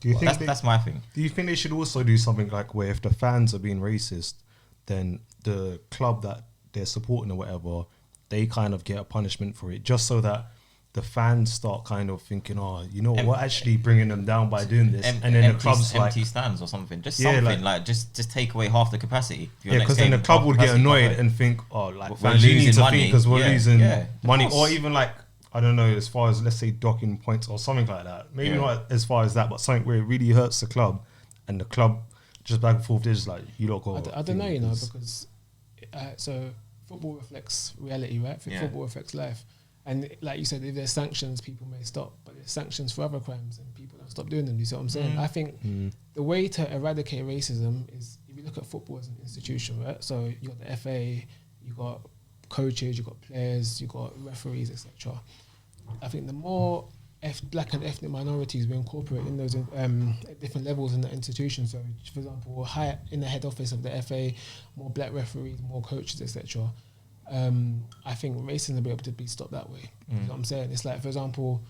Do you think that's my thing? Do you think they should also do something like where if the fans are being racist, then the club that they're supporting or whatever, they kind of get a punishment for it, just so that the fans start kind of thinking, we're actually bringing them down by doing this, and then the club's like empty stands or something, just something like just take away half the capacity. Because then the club would get annoyed and think, fans, you need to think because we're losing money, or even like I don't know, as far as let's say docking points or something like that. Maybe not as far as that, but something where it really hurts the club, and the club just back and forth. They're just like, you don't go. I don't know, because so football reflects reality, right? Football reflects life. And like you said, if there's sanctions, people may stop. But there's sanctions for other crimes and people don't stop doing them. Do you see what I'm saying? I think the way to eradicate racism is if you look at football as an institution, right? So you got the FA, you got coaches, you got players, you got referees, etc. I think the more black and ethnic minorities we incorporate in those at different levels in the institution. So, for example, higher in the head office of the FA, more black referees, more coaches, etc. I think racism will be able to be stopped that way. You know what I'm saying? It's like, for example,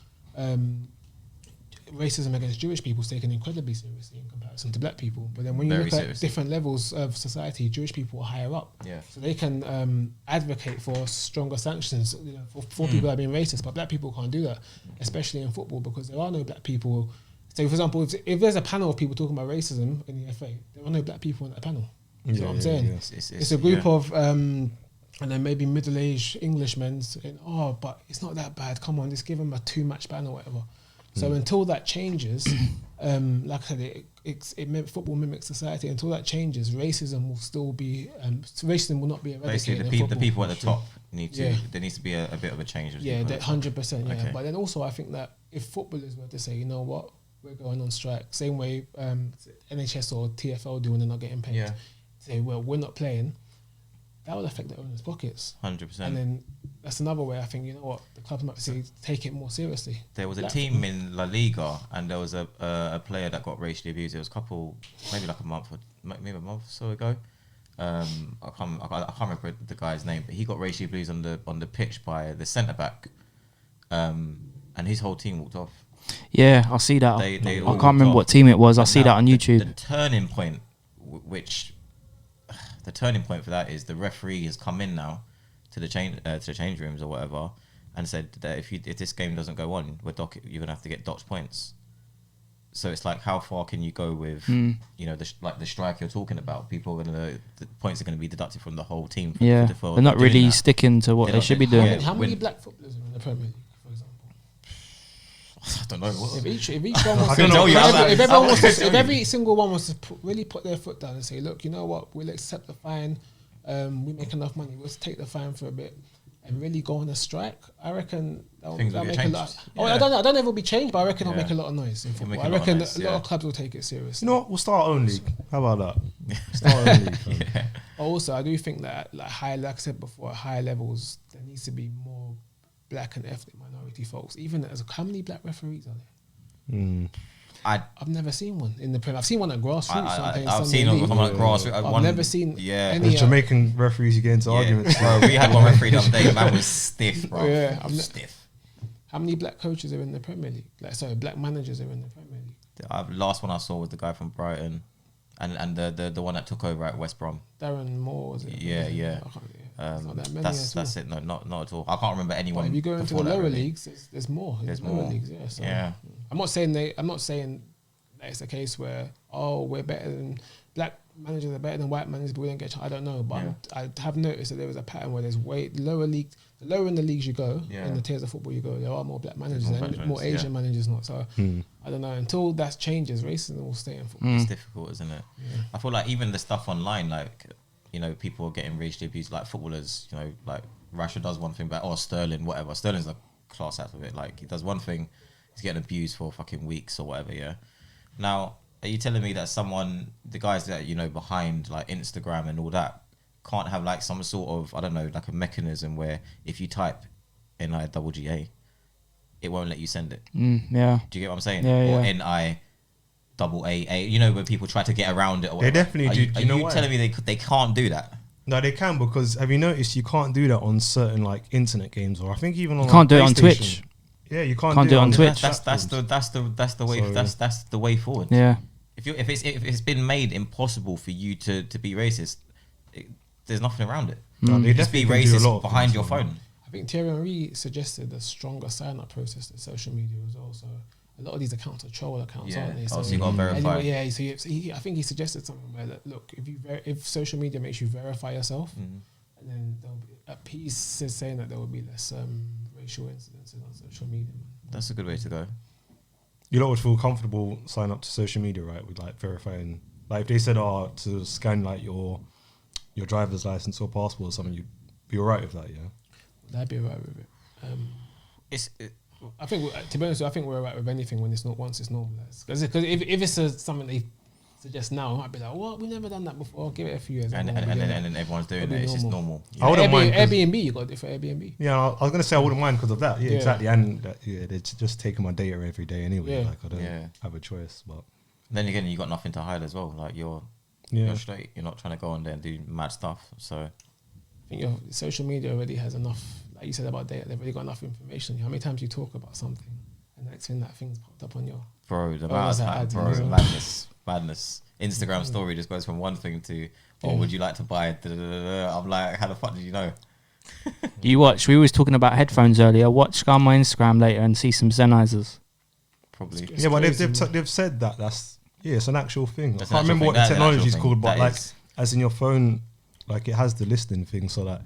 racism against Jewish people is taken incredibly seriously in comparison to black people. But then when you look at different levels of society, Jewish people are higher up. So they can advocate for stronger sanctions for people that are being racist. But black people can't do that, especially in football, because there are no black people. So, for example, if there's a panel of people talking about racism in the FA, there are no black people on that panel. You know what I'm saying? Yeah. It's a group of and then maybe middle-aged Englishmen saying, "Oh, but it's not that bad. Come on, let's give them a 2-match ban or whatever." So until that changes, like I said, football mimics society. Until that changes, racism will still be. Racism will not be eradicated. Basically, the people at the top need to. There needs to be a bit of a change. Yeah, 100%. Yeah, okay. But then also I think that if footballers were to say, you know what, we're going on strike, same way NHS or TFL do when they're not getting paid. Yeah. Say, well, we're not playing. That would affect the owners' pockets. 100%. And then that's another way I think, you know what, the clubs might say take it more seriously. There was a team in La Liga, and there was a player that got racially abused. It was a couple, maybe like a month or so ago. I can't remember the guy's name, but he got racially abused on the pitch by the centre back, and his whole team walked off. Yeah, I see that. I can't remember what team it was. I see that on YouTube. The turning point, the turning point for that is the referee has come in now to the change rooms or whatever, and said that if this game doesn't go on, you're gonna have to get docked points. So it's like, how far can you go with the strike you're talking about? The points are going to be deducted from the whole team. They're not really sticking to what they should be doing. How many black footballers are in the Premier League, for example? I don't know. If every single one was to really put their foot down and say, look, you know what, we'll accept the fine. We make enough money. Let's take the fine for a bit and really go on a strike. I reckon that'll make a lot. Yeah. I don't know if it'll be changed, but I reckon it'll make a lot of noise in football. I reckon a lot of clubs will take it seriously. You know what? We'll start our own league. How about that? Start our own league. Yeah. Also, I do think that like I said before, at higher levels, there needs to be more black and ethnic minority folks. Even how many black referees are there? I've never seen one in the Premier. I've seen one at grassroots. I've seen one at grassroots. I've never seen any Jamaican referees you get into arguments. Bro, we had one referee the other day. The man was stiff, bro. Yeah, stiff. How many black coaches are in the Premier League? Black managers are in the Premier League. The last one I saw was the guy from Brighton, and the one that took over at West Brom. Darren Moore, was it? Yeah. That's it. No, not at all. I can't remember anyone. But if you go into the lower leagues, there's more. There's more leagues. Yeah. So yeah. I'm not saying that it's a case where we're better than black managers are better than white managers, but we don't get. I don't know, but I have noticed that there was a pattern where there's lower in the leagues you go, in the tiers of football you go, there are more black managers and more Asian managers not. So I don't know. Until that changes, racism will stay in football. It's difficult, isn't it? Yeah. I feel like even the stuff online, like, you know, people are getting racially abused, like footballers, you know, like Rashford does one thing back, or Sterling, whatever. Sterling's a class out of it. Like, he does one thing, he's getting abused for fucking weeks or whatever, yeah? Now, are you telling me that the guys that, you know, behind like Instagram and all that, can't have like some sort of, I don't know, like a mechanism where if you type N-I-double-G-A, it won't let you send it? Yeah. Do you get what I'm saying? Yeah, or N-I-double-A-A, you know, where people try to get around it or whatever. They definitely do. Are you telling me they can't do that? No, they can, because have you noticed you can't do that on certain like internet games, or I think even on you can't do it on Twitch. Yeah, you can't do it on Twitch. That's the way. So, that's the way forward. Yeah. If it's been made impossible for you to be racist, there's nothing around it. No, they just be racist behind your phone. I think Thierry Henry suggested a stronger sign-up process to social media as well. So a lot of these accounts are troll accounts, aren't they? So you got to verify. Anyway, I think he suggested something where that, look, if social media makes you verify yourself, and then there'll be a piece saying that there will be less racial incidents on social media. That's a good way to go. You lot would feel comfortable signing up to social media, right? With like verifying, like if they said, to scan like your driver's license or passport or something, you'd be alright with that, yeah? I'd be alright with it. I think, to be honest, I think we're alright with anything when it's not once it's normalised. Because if it's something they suggest now, it might be like, what? We've never done that before. Give it a few years. And then everyone's doing it. It's just normal. Yeah. I wouldn't mind. Airbnb, you got to do for Airbnb. Yeah, I was going to say I wouldn't mind because of that. Yeah, exactly. And they're just taking my data every day anyway. Like I don't have a choice. But then again, you got nothing to hide as well. Like you're straight. You're not trying to go on there and do mad stuff. So I think your social media already has enough. Like you said about data, they've already got enough information. How many times you talk about something, and the next thing that thing's popped up on your the amount of time, madness. Instagram story just goes from one thing to, would you like to buy it? I'm like, how the fuck did you know? We was talking about headphones earlier. Go on my Instagram later and see some Sennheisers. Probably. But they've said that it's an actual thing. I can't remember what the technology is called, but like as in your phone, like it has the listing thing, so that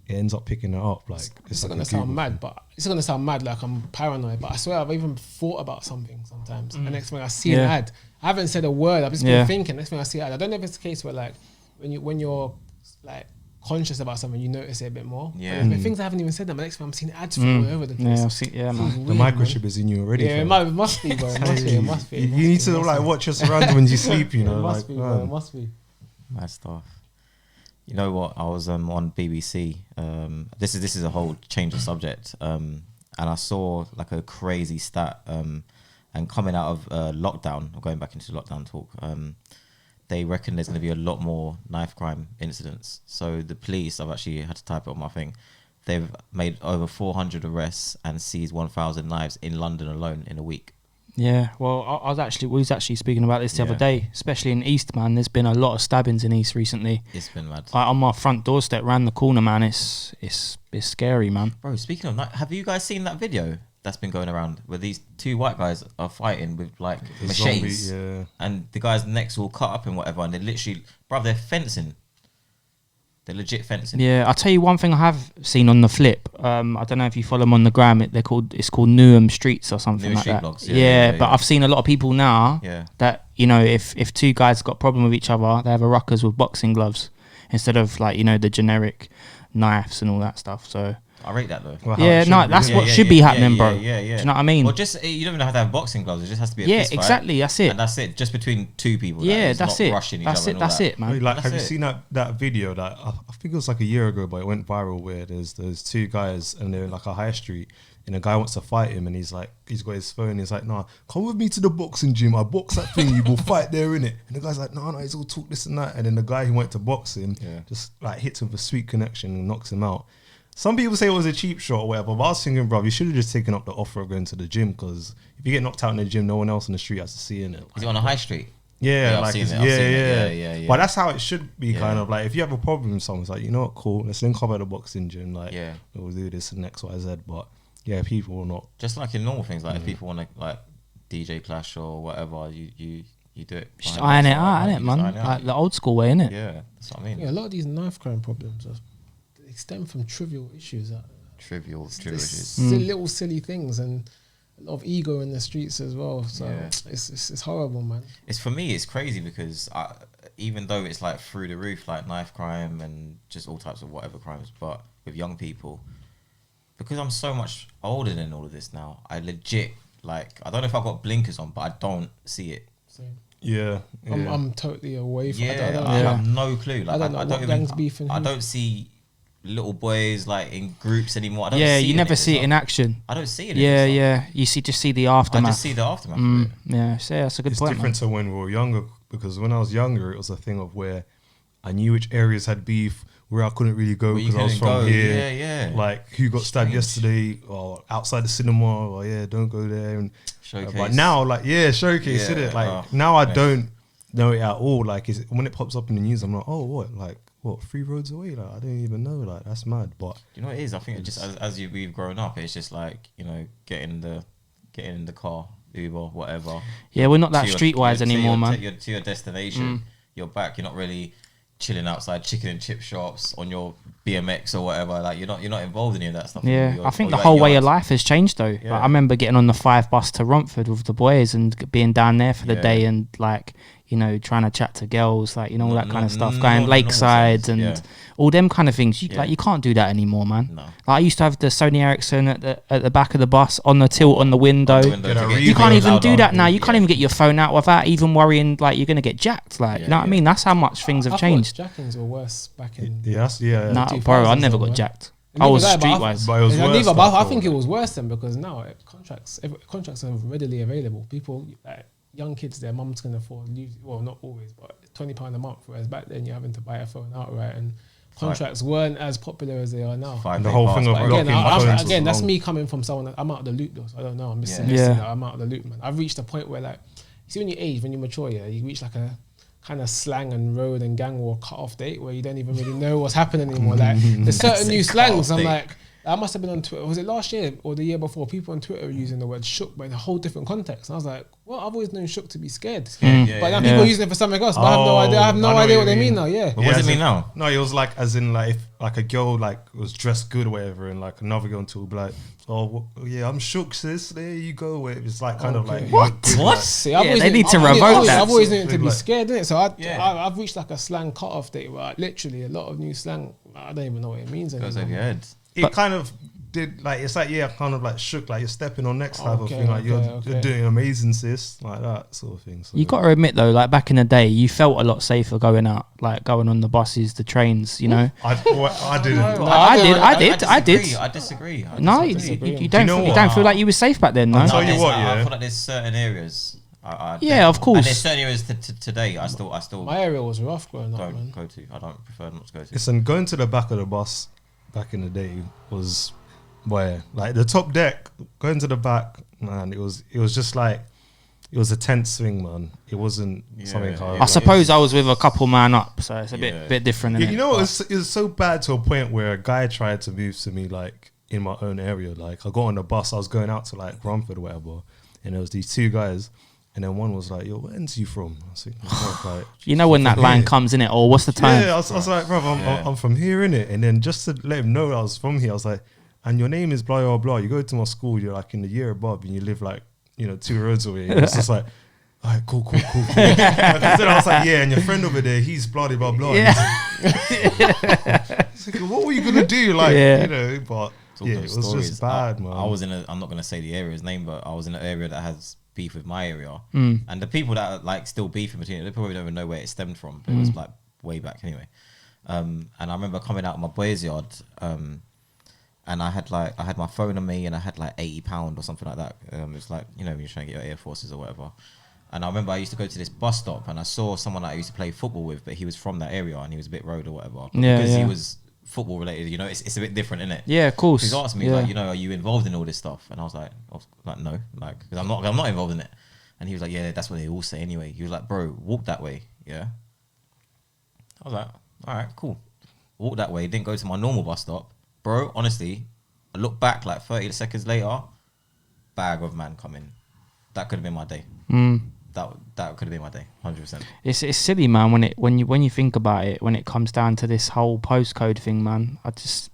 it ends up picking it up. Like it's like gonna sound mad, but it's gonna sound mad like I'm paranoid. But I swear I've even thought about something sometimes. And next thing I see an ad, I haven't said a word. I've just been thinking. Next thing I see an ad, I don't know if it's the case where like when you're like conscious about something, you notice it a bit more. Yeah. But there's been things I haven't even said them. But next time I'm seeing ads for all over the place. Man. the microchip is in you already. Yeah, it must be, bro. It must be. You need to like watch your surroundings when you sleep. You know, It must like be, bro. It must be. Mad stuff. You know what? I was on BBC. This is a whole change of subject. And I saw like a crazy stat. And coming out of lockdown, or going back into lockdown talk, they reckon there's going to be a lot more knife crime incidents. So the police, I've actually had to type it on my thing. They've made over 400 arrests and seized 1,000 knives in London alone in a week. Yeah, well, we was actually speaking about this the other day, especially in East, man. There's been a lot of stabbings in East recently. It's been mad. Like on my front doorstep, round the corner, man. It's scary, man. Bro, speaking of that, have you guys seen that video that's been going around where these two white guys are fighting with like machetes, and the guy's necks all cut up and whatever, and they're literally, bro, they're fencing. They're legit fencing. Yeah, I'll tell you one thing I have seen on the flip. I don't know if you follow them on the gram. It's called Newham Streets or something Newham like Street that. Blogs, But I've seen a lot of people now that, you know, if two guys got a problem with each other, they have a ruckers with boxing gloves instead of like, you know, the generic knives and all that stuff. So I rate that though. Well, that's what should be happening, bro. Yeah. Do you know what I mean? Well, just you don't even have to have boxing gloves. It just has to be a fist fight. Exactly. That's it. And that's it. Just between two people. Yeah, that's it. Rushing each That's other it. That's it, man. Like, That's have you it. seen that video that I think it was like a year ago, but it went viral, where there's two guys and they're in like a high street, and a guy wants to fight him, and he's got his phone. He's like, "Nah, come with me to the boxing gym. I box that thing. You will fight there, innit?" And the guy's like, "No, he's all talk this and that." And then the guy who went to box him just like hits him for sweet connection and knocks him out. Some people say it was a cheap shot or whatever, but I was thinking, bro, you should have just taken up the offer of going to the gym, because if you get knocked out in the gym, no one else on the street has to see in it. Is it on a high street? Yeah, I've seen it. Yeah. But that's how it should be, kind of like if you have a problem with someone, it's like, you know what, cool, let's link up at the boxing gym, like we'll do this and X, Y, Z. But yeah, people will not. Just like in normal things, like if people want to like DJ clash or whatever, you do it. Just iron it out, innit, man? Like the old school way, innit? Yeah, that's what I mean. Yeah, a lot of these knife crime problems stem from trivial issues. Trivial issues. Little silly things, and a lot of ego in the streets as well. So it's horrible, man. It's, for me, it's crazy because even though it's like through the roof, like knife crime and just all types of whatever crimes, but with young people, because I'm so much older than all of this now, I legit, like, I don't know if I've got blinkers on, but I don't see it. Same. Yeah. I'm totally away from it. I have no clue. Like, I don't know what gangs beefing. I don't see little boys like in groups anymore. I don't see you never see it in action. I don't see it. You just see the aftermath. I just see the aftermath. Of it. Yeah, so that's a good point. It's different to when we were younger, because when I was younger, it was a thing of where I knew which areas had beef, where I couldn't really go because I was from here. Yeah. Like, who got stabbed yesterday, or outside the cinema, or don't go there. And Showcase. but now, like, showcase, isn't it? Like, now I don't know it at all. Like, when it pops up in the news, I'm like, oh, what? Like, what, 3 roads away? Like, I didn't even know. Like, that's mad. But you know what it is? I think it just as we've grown up, it's just like, you know, getting in the car, Uber, whatever. Yeah, we're not that streetwise anymore, man. To your destination, you're back. You're not really chilling outside chicken and chip shops on your BMX or whatever. Like, you're not involved in any of that stuff. Yeah, I think the whole way of life has changed though. Yeah. Like, I remember getting on the 5 bus to Romford with the boys and being down there for the day, and like, you know, trying to chat to girls, like, you know, all that kind of stuff, going lakeside and all them kind of things. Like, you can't do that anymore, man. No. Like, I used to have the Sony Ericsson at the back of the bus on the tilt on the window. You can't even do that now. You can't even get your phone out without even worrying like you're gonna get jacked. Like, you know what I mean? That's how much things have changed. Jackings were worse back in. Nah, bro, I never got jacked. I was streetwise. But it was worse. But I think it was worse then, because now contracts are readily available. People, like, young kids, their mums can afford, well, not always, but £20 a month, whereas back then you're having to buy a phone outright, and contracts weren't as popular as they are now. The whole thing of again, that's me coming from someone I'm out of the loop though, so I don't know. I'm just I'm out of the loop, man. I've reached a point where, like, you see, when you age, when you mature, you reach like a kind of slang and road and gang war cut off date where you don't even really know what's happening anymore. Like, there's certain new slangs. I'm like, I must have been on Twitter. Was it last year or the year before? People on Twitter were using the word shook, but in a whole different context. And I was like, well, I've always known shook to be scared. But now people are using it for something else. But I have no idea. I have no idea what they mean now. Yeah. But what does it mean now? No, it was like, as in, like, if like a girl like was dressed good or whatever, and like another girl to be like, oh yeah, I'm shook, sis. There you go. It's like kind of like what? See, They need to revoke that. I've always known it to be scared, innit? So I've reached like a slang cut-off date where literally a lot of new slang, I don't even know what it means anymore. Goes over your head. It kind of did like, it's like, kind of like shook, like you're stepping on next type of thing, like you're doing amazing, sis, like that sort of thing. So you got to admit though, like back in the day, you felt a lot safer going out, like going on the buses, the trains, you know. I didn't. No, I did. I disagree. No, you don't feel like you were safe back then, no? I'll tell you what, I feel like there's certain areas. Of course. And there's certain areas today. I still. My area was rough growing up. Don't go to. I don't prefer not to go to. Listen, going to the back of the bus back in the day was where, like, the top deck, going to the back, man, it was just like, it was a tense thing, man. It wasn't something hard. I suppose I was with a couple man up, so it's a bit different. You know, it was so bad to a point where a guy tried to move to me, like, in my own area. Like, I got on the bus, I was going out to, like, Romford or whatever, and there was these two guys, and then one was like, yo, where ends you from? I was like, you know when that line comes in it, or what's the time? Yeah, I was like, bro, I'm from here, innit? And then just to let him know I was from here, I was like, and your name is blah, blah, blah. You go to my school, you're like in the year above, and you live like, 2 roads away. And it's just like, all right, cool. Then I was like, and your friend over there, he's blah, blah, blah. Yeah. It's like, what were you going to do? Like, but it was just bad, man. I was I'm not going to say the area's name, but I was in an area that has beef with my area. And the people that are like still beefing between it, they probably don't even know where it stemmed from. It was like way back anyway. And I remember coming out of my boys' yard, and I had my phone on me, and I had like £80 or something like that. It's like, when you're trying to get your Air Forces or whatever. And I remember I used to go to this bus stop, and I saw someone that I used to play football with, but he was from that area, and he was a bit road or whatever. Because he was football related, it's a bit different, isn't it? Yeah, of course. He's asked me like, are you involved in all this stuff? And I was like, no, like, because I'm not involved in it. And he was like, yeah, that's what they all say anyway. He was like, bro, walk that way, yeah. I was like, all right, cool. Walk that way. Didn't go to my normal bus stop, bro. Honestly, I look back like 30 seconds later, bag of man coming. That could have been my day. That could have been my day, 100%. It's silly, man. When you think about it, when it comes down to this whole postcode thing, man. It's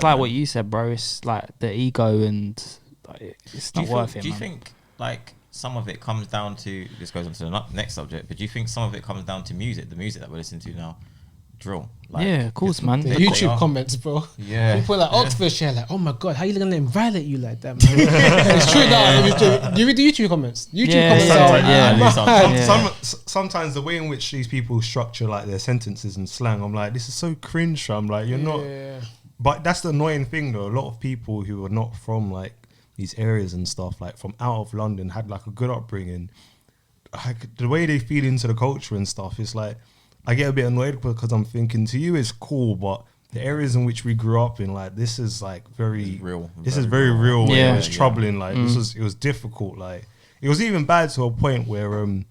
like what you said, bro. It's like the ego, and like, it's not worth it. Do you think like some of it comes down to, this goes on to the next subject, but do you think some of it comes down to music, the music that we're listening to now? Drill. Like, yeah, of course, man. The YouTube comments, bro. Yeah. People like Oxfordshire, like, oh my God, how you gonna let him violate you like that, man? It's true that. Do you read the YouTube comments? Sometimes the way in which these people structure like their sentences and slang, I'm like, this is so cringe. I'm like, you're not. But that's the annoying thing, though. A lot of people who are not from like these areas and stuff, like from out of London, had like a good upbringing. Like, the way they feed into the culture and stuff, it's like, I get a bit annoyed because I'm thinking, to you it's cool, but the areas in which we grew up in, like, this is like very real. This is very real. Yeah, it was troubling. Like, it was difficult. Like, it was even bad to a point where I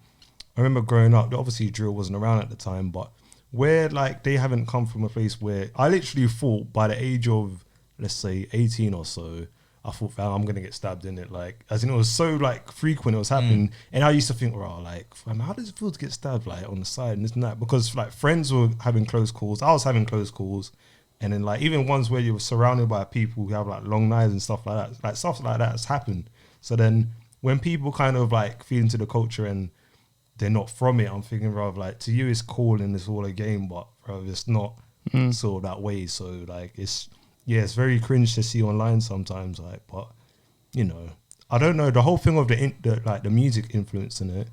remember growing up. Obviously, drill wasn't around at the time, but where like they haven't come from a place where I literally thought by the age of, let's say, 18 or so, I thought, fam, I'm gonna get stabbed in it. Like, as in, it was so like frequent, it was happening. And I used to think, well, like, fam, how does it feel to get stabbed like on the side and this and that? Because like friends were having close calls, I was having close calls, and then like even ones where you were surrounded by people who have like long knives and stuff like that. Like stuff like that has happened. So then when people kind of like feed into the culture and they're not from it, I'm thinking, bro, like, to you it's cool and it's all a game, but bro, it's not sort of that way. So like it's very cringe to see online sometimes, like, but I don't know, the whole thing of the music influence in it,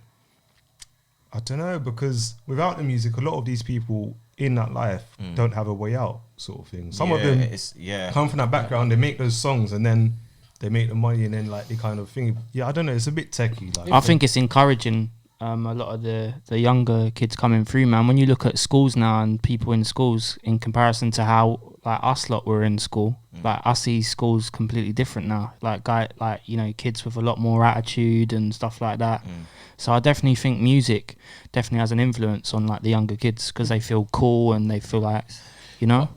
I don't know, because without the music, a lot of these people in that life don't have a way out, sort of thing. Some of them come from that background, they make those songs and then they make the money and then like they kind of think, I don't know, it's a bit techie. Like, I think it's encouraging a lot of the younger kids coming through, man. When you look at schools now and people in schools in comparison to how like us lot were in school, like I see schools completely different now. Like kids with a lot more attitude and stuff like that. So I definitely think music definitely has an influence on like the younger kids because they feel cool and they feel like,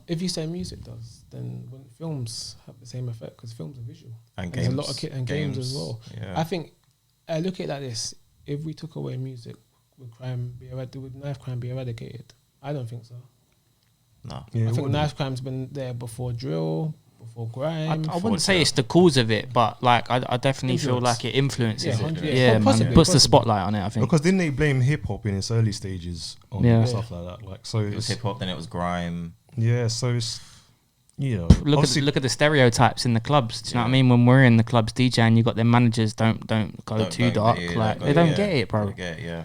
If you say music does, then wouldn't films have the same effect? Because films are visual. And there's games. a lot of games as well. Yeah. I think, I look at it like this. If we took away music, would knife crime be eradicated? I don't think so. No. Yeah, I think knife crime's been there before drill, before grime. I wouldn't say it's the cause of it, but like I definitely feel Influence. like it influences it. Yeah, Yeah, man. possibly, Puts the possibly. spotlight on it, I think. Because didn't they blame hip hop in its early stages on Yeah. stuff like that? Like, so It was it's, hip hop, then it was grime. yeah, so it's, you know, Look at the stereotypes in the clubs. Do you know what I mean? When we're in the clubs DJing, you got their managers don't go too dark. Like they don't get it, bro. Yeah.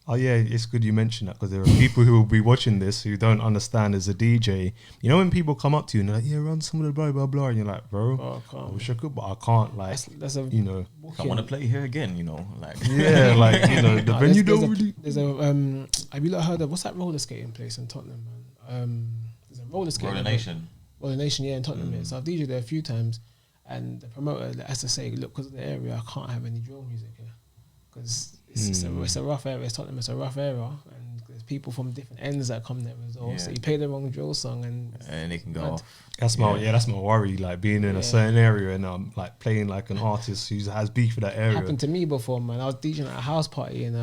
Oh yeah, it's good you mentioned that because there are people who will be watching this who don't understand as a DJ. You know when people come up to you and they're like, "Yeah, run some of the blah blah blah," and you're like, "Bro, Oh, I can't. I wish I could, but I can't." Like, That's a you know, I want to play here again, you know, like. yeah, like you know, the No, venue there's don't a- really. There's a have you lot heard of what's that roller skating place in Tottenham, man? There's a roller skating. Roller Nation. Roller Nation, yeah, in Tottenham. Yeah. So I've DJed there a few times, and the promoter has to say, look, because of the area, I can't have any drill music here because it's a rough area. It's Tottenham. It's a rough area, and there's people from different ends that come there as well. Yeah. So you play the wrong drill song, and And it can go Mad. off. That's my worry. Like being in Yeah. a certain area and like playing like an artist who has beef with that area. happened to me before, man. I was DJing at a house party in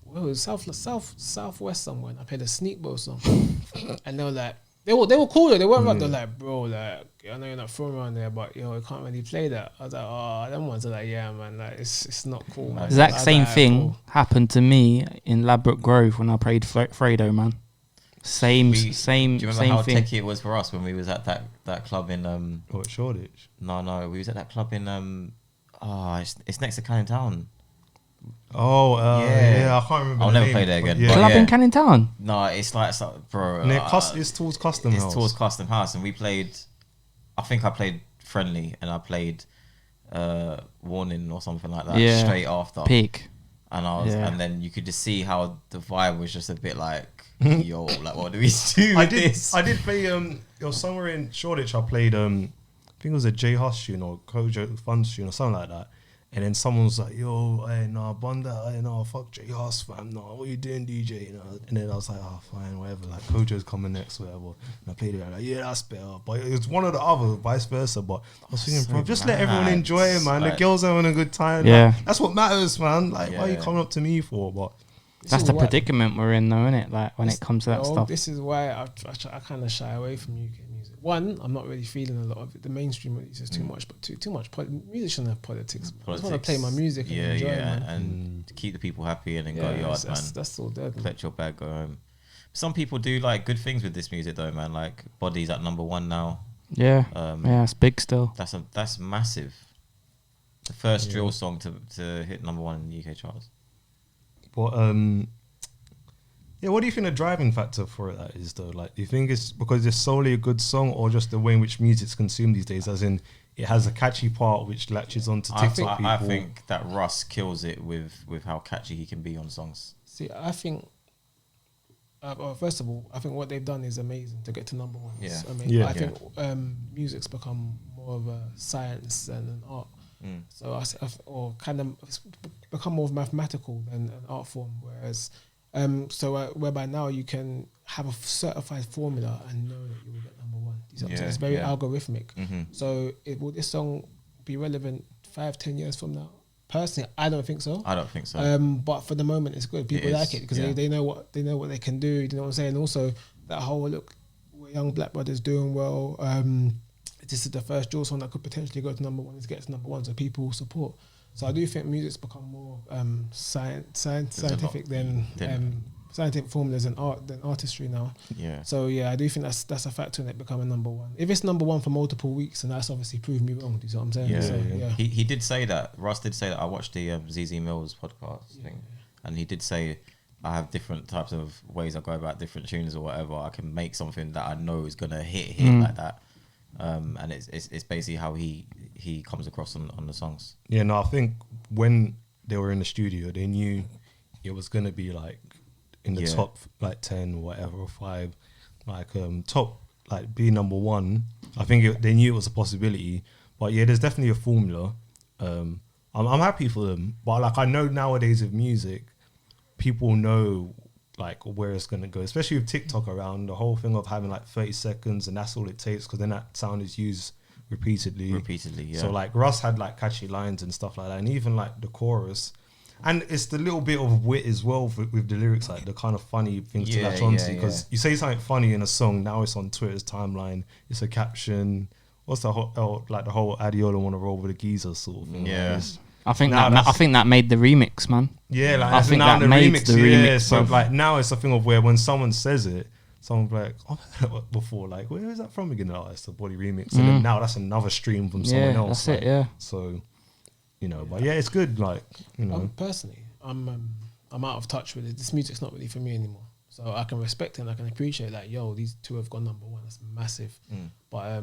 where was it? southwest somewhere. And I played a Sneak Bow song, and they were like, they were cool though. They weren't like, they're like, bro, like I know you're not from around there, but yo, I can't really play that. I was like, oh, them ones are like, yeah, man, like it's not cool, man. Exact I was same like, thing cool. happened to me in Ladbroke Grove when I played Fredo, man. Same Do you remember same how thing. techie it was for us when we was at that club in What Shoreditch? No, we was at that club in it's next to Canning Town. Oh yeah, I can't remember. I'll the never name, play there but again, Yeah. but Club yeah. in Canning Town. No, it's like bro. It's towards Custom House. It's towards Custom House, and we played. I think I played Friendly, and I played Warning or something like that. Yeah. Straight after. Peak. And I was, Yeah. and then you could just see how the vibe was just a bit like, yo, like what do we do? I with did. this? I did play. It was somewhere in Shoreditch. I played. I think it was a J Huss tune or Kojo Funds tune or something like that. And then someone was like, "Yo, hey, nah, Bunda, hey, nah, fuck J Huss, fam, nah, what you doing, DJ?" You know. And then I was like, "Oh, fine, whatever." Like Kojo's coming next, whatever. And I played it. I'm like, "Yeah, that's better." But it was one or the other, vice versa. But I was thinking, So bro, just let everyone mad. enjoy it, man. Like- The girls are having a good time. Yeah. Like, that's what matters, man. Like, why are you Yeah. coming up to me for? But That's the predicament we're in, though, isn't it? Like when it comes to that Yo, stuff. This is why I kind of shy away from UK music. One, I'm not really feeling a lot of it. The mainstream is just too much, but too much. Music shouldn't have politics. I just want to play my music and Yeah, enjoy it, man. and keep the people happy and then go Yeah, yard, man. that's all dead. Man. Collect your bag, go home. Some people do like good things with this music though, man. Like Body's at #1 now. Yeah, Um, yeah, it's big still. That's massive. The first drill song to hit #1 in the UK charts. But yeah, what do you think the driving factor for that is though? Like, do you think it's because it's solely a good song, or just the way in which music's consumed these days? As in, it has a catchy part which latches onto TikTok people. I think that Russ kills it with how catchy he can be on songs. See, I think. Well, first of all, I think what they've done is amazing to get to #1. Yeah. I mean, Yeah. I think music's become more of a science than an art. So or kind of it's become more mathematical than an art form. Whereas, whereby now you can have a certified formula and know that you will get #1. You see what I'm saying? It's very algorithmic. So will this song be relevant 5-10 years from now? Personally, I don't think so. I don't think so. But for the moment, it's good. People like it because they know what they can do. You know what I'm saying? Also, that whole look, we're young black brothers doing well. This is the first drill song that could potentially go to #1. It gets to #1, so people will support. So I do think music's become more scientific than scientific formulas and artistry now. Yeah. So yeah, I do think that's a factor in it becoming #1. If it's #1 for multiple weeks, then that's obviously proved me wrong. Do you see what I'm saying? Yeah, So, He did say that. Russ did say that. I watched the ZZ Mills podcast thing, and he did say I have different types of ways I go about different tunes or whatever. I can make something that I know is gonna hit like that, and it's basically how he comes across on the songs. Yeah, no, I think when they were in the studio, they knew it was gonna be like in the top like 10 or whatever or 5, like top like be #1. I think they knew it was a possibility, but yeah, there's definitely a formula. I'm happy for them, but like I know nowadays with music, people know like where it's gonna go, especially with TikTok around. The whole thing of having like 30 seconds and that's all it takes, because then that sound is used repeatedly. Yeah. So like Russ had like catchy lines and stuff like that, and even like the chorus. And it's the little bit of wit as well with the lyrics, like the kind of funny things to latch onto. Because you say something funny in a song, now it's on Twitter's timeline, it's a caption. What's the whole, like the whole Adiola wanna roll with a geezer sort of thing. Yeah. I think that made the remix, man. Yeah, like I think now that the made remix. the remix. So like now it's a thing of where when someone says it, someone be like, oh, before, like, where is that from again? Oh, it's the Body remix. And then now that's another stream from someone else. That's like, it. Yeah. So, you know, but yeah, it's good. Like, you know, personally, I'm out of touch with it. This music's not really for me anymore. So I can respect it and I can appreciate like, yo, these two have gone number one. That's massive. But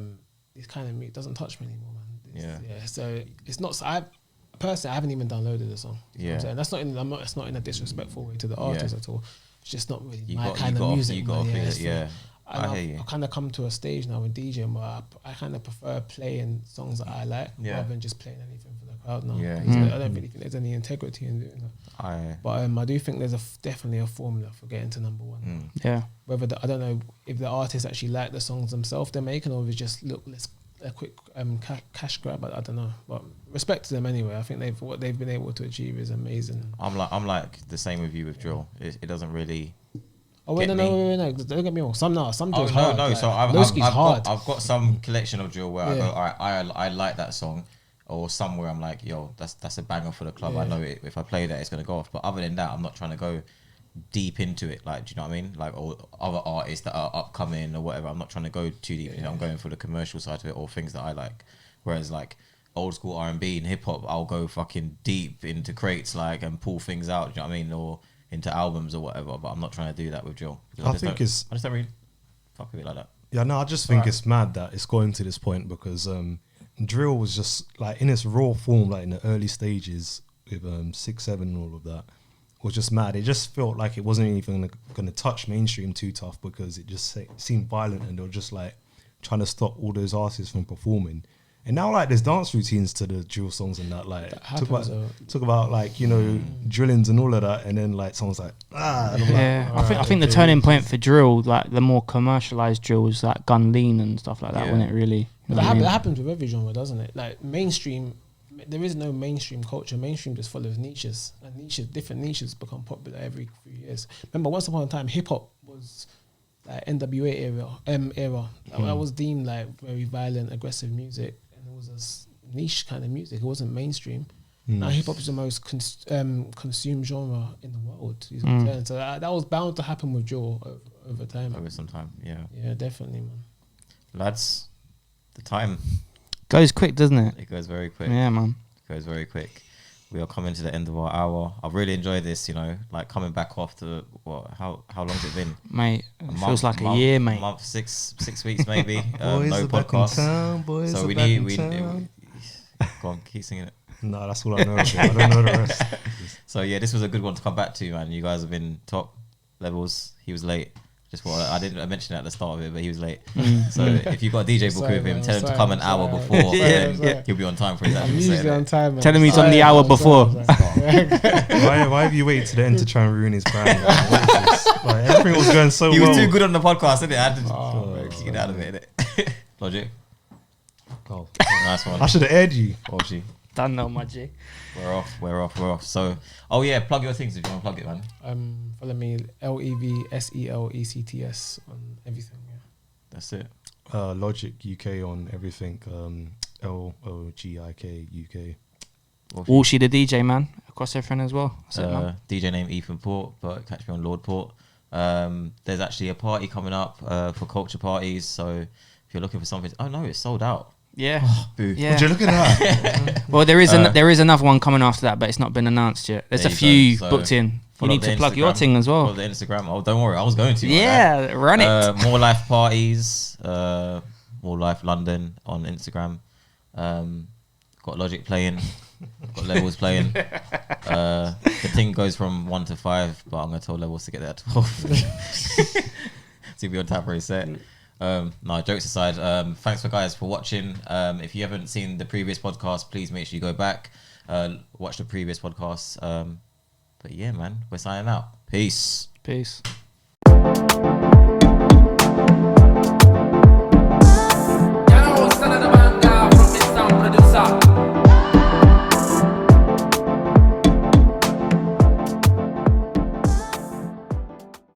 this kind of music doesn't touch me anymore, man. So it's not. I haven't even downloaded the song. You know what I'm saying? That's not in. It's not in a disrespectful way to the artist at all. It's just not really my kind of music. You got to feel it. Yeah. I hear you. I kind of come to a stage now with DJing where I kind of prefer playing songs that I like rather than just playing anything for the crowd now. Yeah. I don't really think there's any integrity in doing that. But I do think there's definitely a formula for getting to number one. Yeah. Whether I don't know if the artists actually like the songs themselves they're making, or if it's just let's a quick cash grab. I don't know, but respect to them anyway. I think what they've been able to achieve is amazing. I'm like the same with you with drill. It doesn't really. Oh wait, no, don't get me wrong. Some hard. So I've got some collection of drill where I go, all right, I like that song, or somewhere I'm like, yo, that's a banger for the club. I know it. If I play that, it's gonna go off. But other than that, I'm not trying to go deep into it. Like, do you know what I mean? Like, or other artists that are upcoming or whatever. I'm not trying to go too deep. I'm going for the commercial side of it or things that I like. Whereas like old school R&B and hip hop, I'll go fucking deep into crates like and pull things out. Do you know what I mean? Or into albums or whatever, but I'm not trying to do that with drill. I just don't really fuck with it like that. Yeah, no, I just think it's mad that it's going to this point because drill was just like in its raw form, like in the early stages with 6, 7 and all of that, was just mad. It just felt like it wasn't even going to touch mainstream too tough because it just seemed violent and they were just like trying to stop all those artists from performing. And now, like, there's dance routines to the drill songs and that. Like, talk about like, you know, drillings and all of that. And then, like, someone's like, And I'm like, I think the turning point for drill, like, the more commercialized drill was like Gun Lean and stuff like that, wasn't it, really? But that happens with every genre, doesn't it? Like, mainstream, there is no mainstream culture. Mainstream just follows niches. And different niches become popular every few years. Remember, once upon a time, hip-hop was... like NWA era. That was deemed like very violent, aggressive music. It was a niche kind of music. It wasn't mainstream. Now hip hop is the most consumed genre in the world. So that was bound to happen with drill over time. Over some time, yeah. Yeah, definitely, man. Lads, the time goes quick, doesn't it? It goes very quick. Yeah, man. It goes very quick. We are coming to the end of our hour. I've really enjoyed this, you know, like coming back after how long's it been? Mate, it feels like a year, mate. A month, 6 weeks maybe. No podcast. So we need go on, keep singing it. No, that's all I know. I don't know the rest. So yeah, this was a good one to come back to, man. You guys have been top levels. He was late. I didn't mention it at the start of it, but he was late. So if you've got a DJ book with him, tell him to come an hour before. He'll be on time for his actual set. Usually on time, man. Tell him he's on the hour before. Why have you waited to the end to try and ruin his brand? Like, everything was going so well. He was too good on the podcast, didn't it? I had to get out of it, innit? Logic. Oh, nice one. I should have aired you. Walshy. Done now, my G. We're off. So, plug your things if you want to plug it, man. Follow me, LEVSELECTS on everything. Yeah, that's it. Logic UK on everything. L0G1K UK. Walshy the DJ, man, across everything as well. Man. DJ name Ethan Porte, but catch me on Lord Port. There's actually a party coming up for culture parties. So if you're looking for something, it's sold out. Yeah. Yeah. Would you look at that? Well, there is another one coming after that, but it's not been announced yet. There's a few booked in. You need to plug your thing as well. Follow the Instagram. Oh, don't worry, I was going to. Yeah, run it. More Life parties. More Life London on Instagram. Got Logic playing. Got Levels playing. The thing goes from 1 to 5, but I'm gonna tell Levels to get there at 12. So he'll be on tap for his set. No, jokes aside, thanks for guys for watching. If you haven't seen the previous podcast, please make sure you go back, watch the previous podcasts. But yeah, man, we're signing out. Peace. Peace.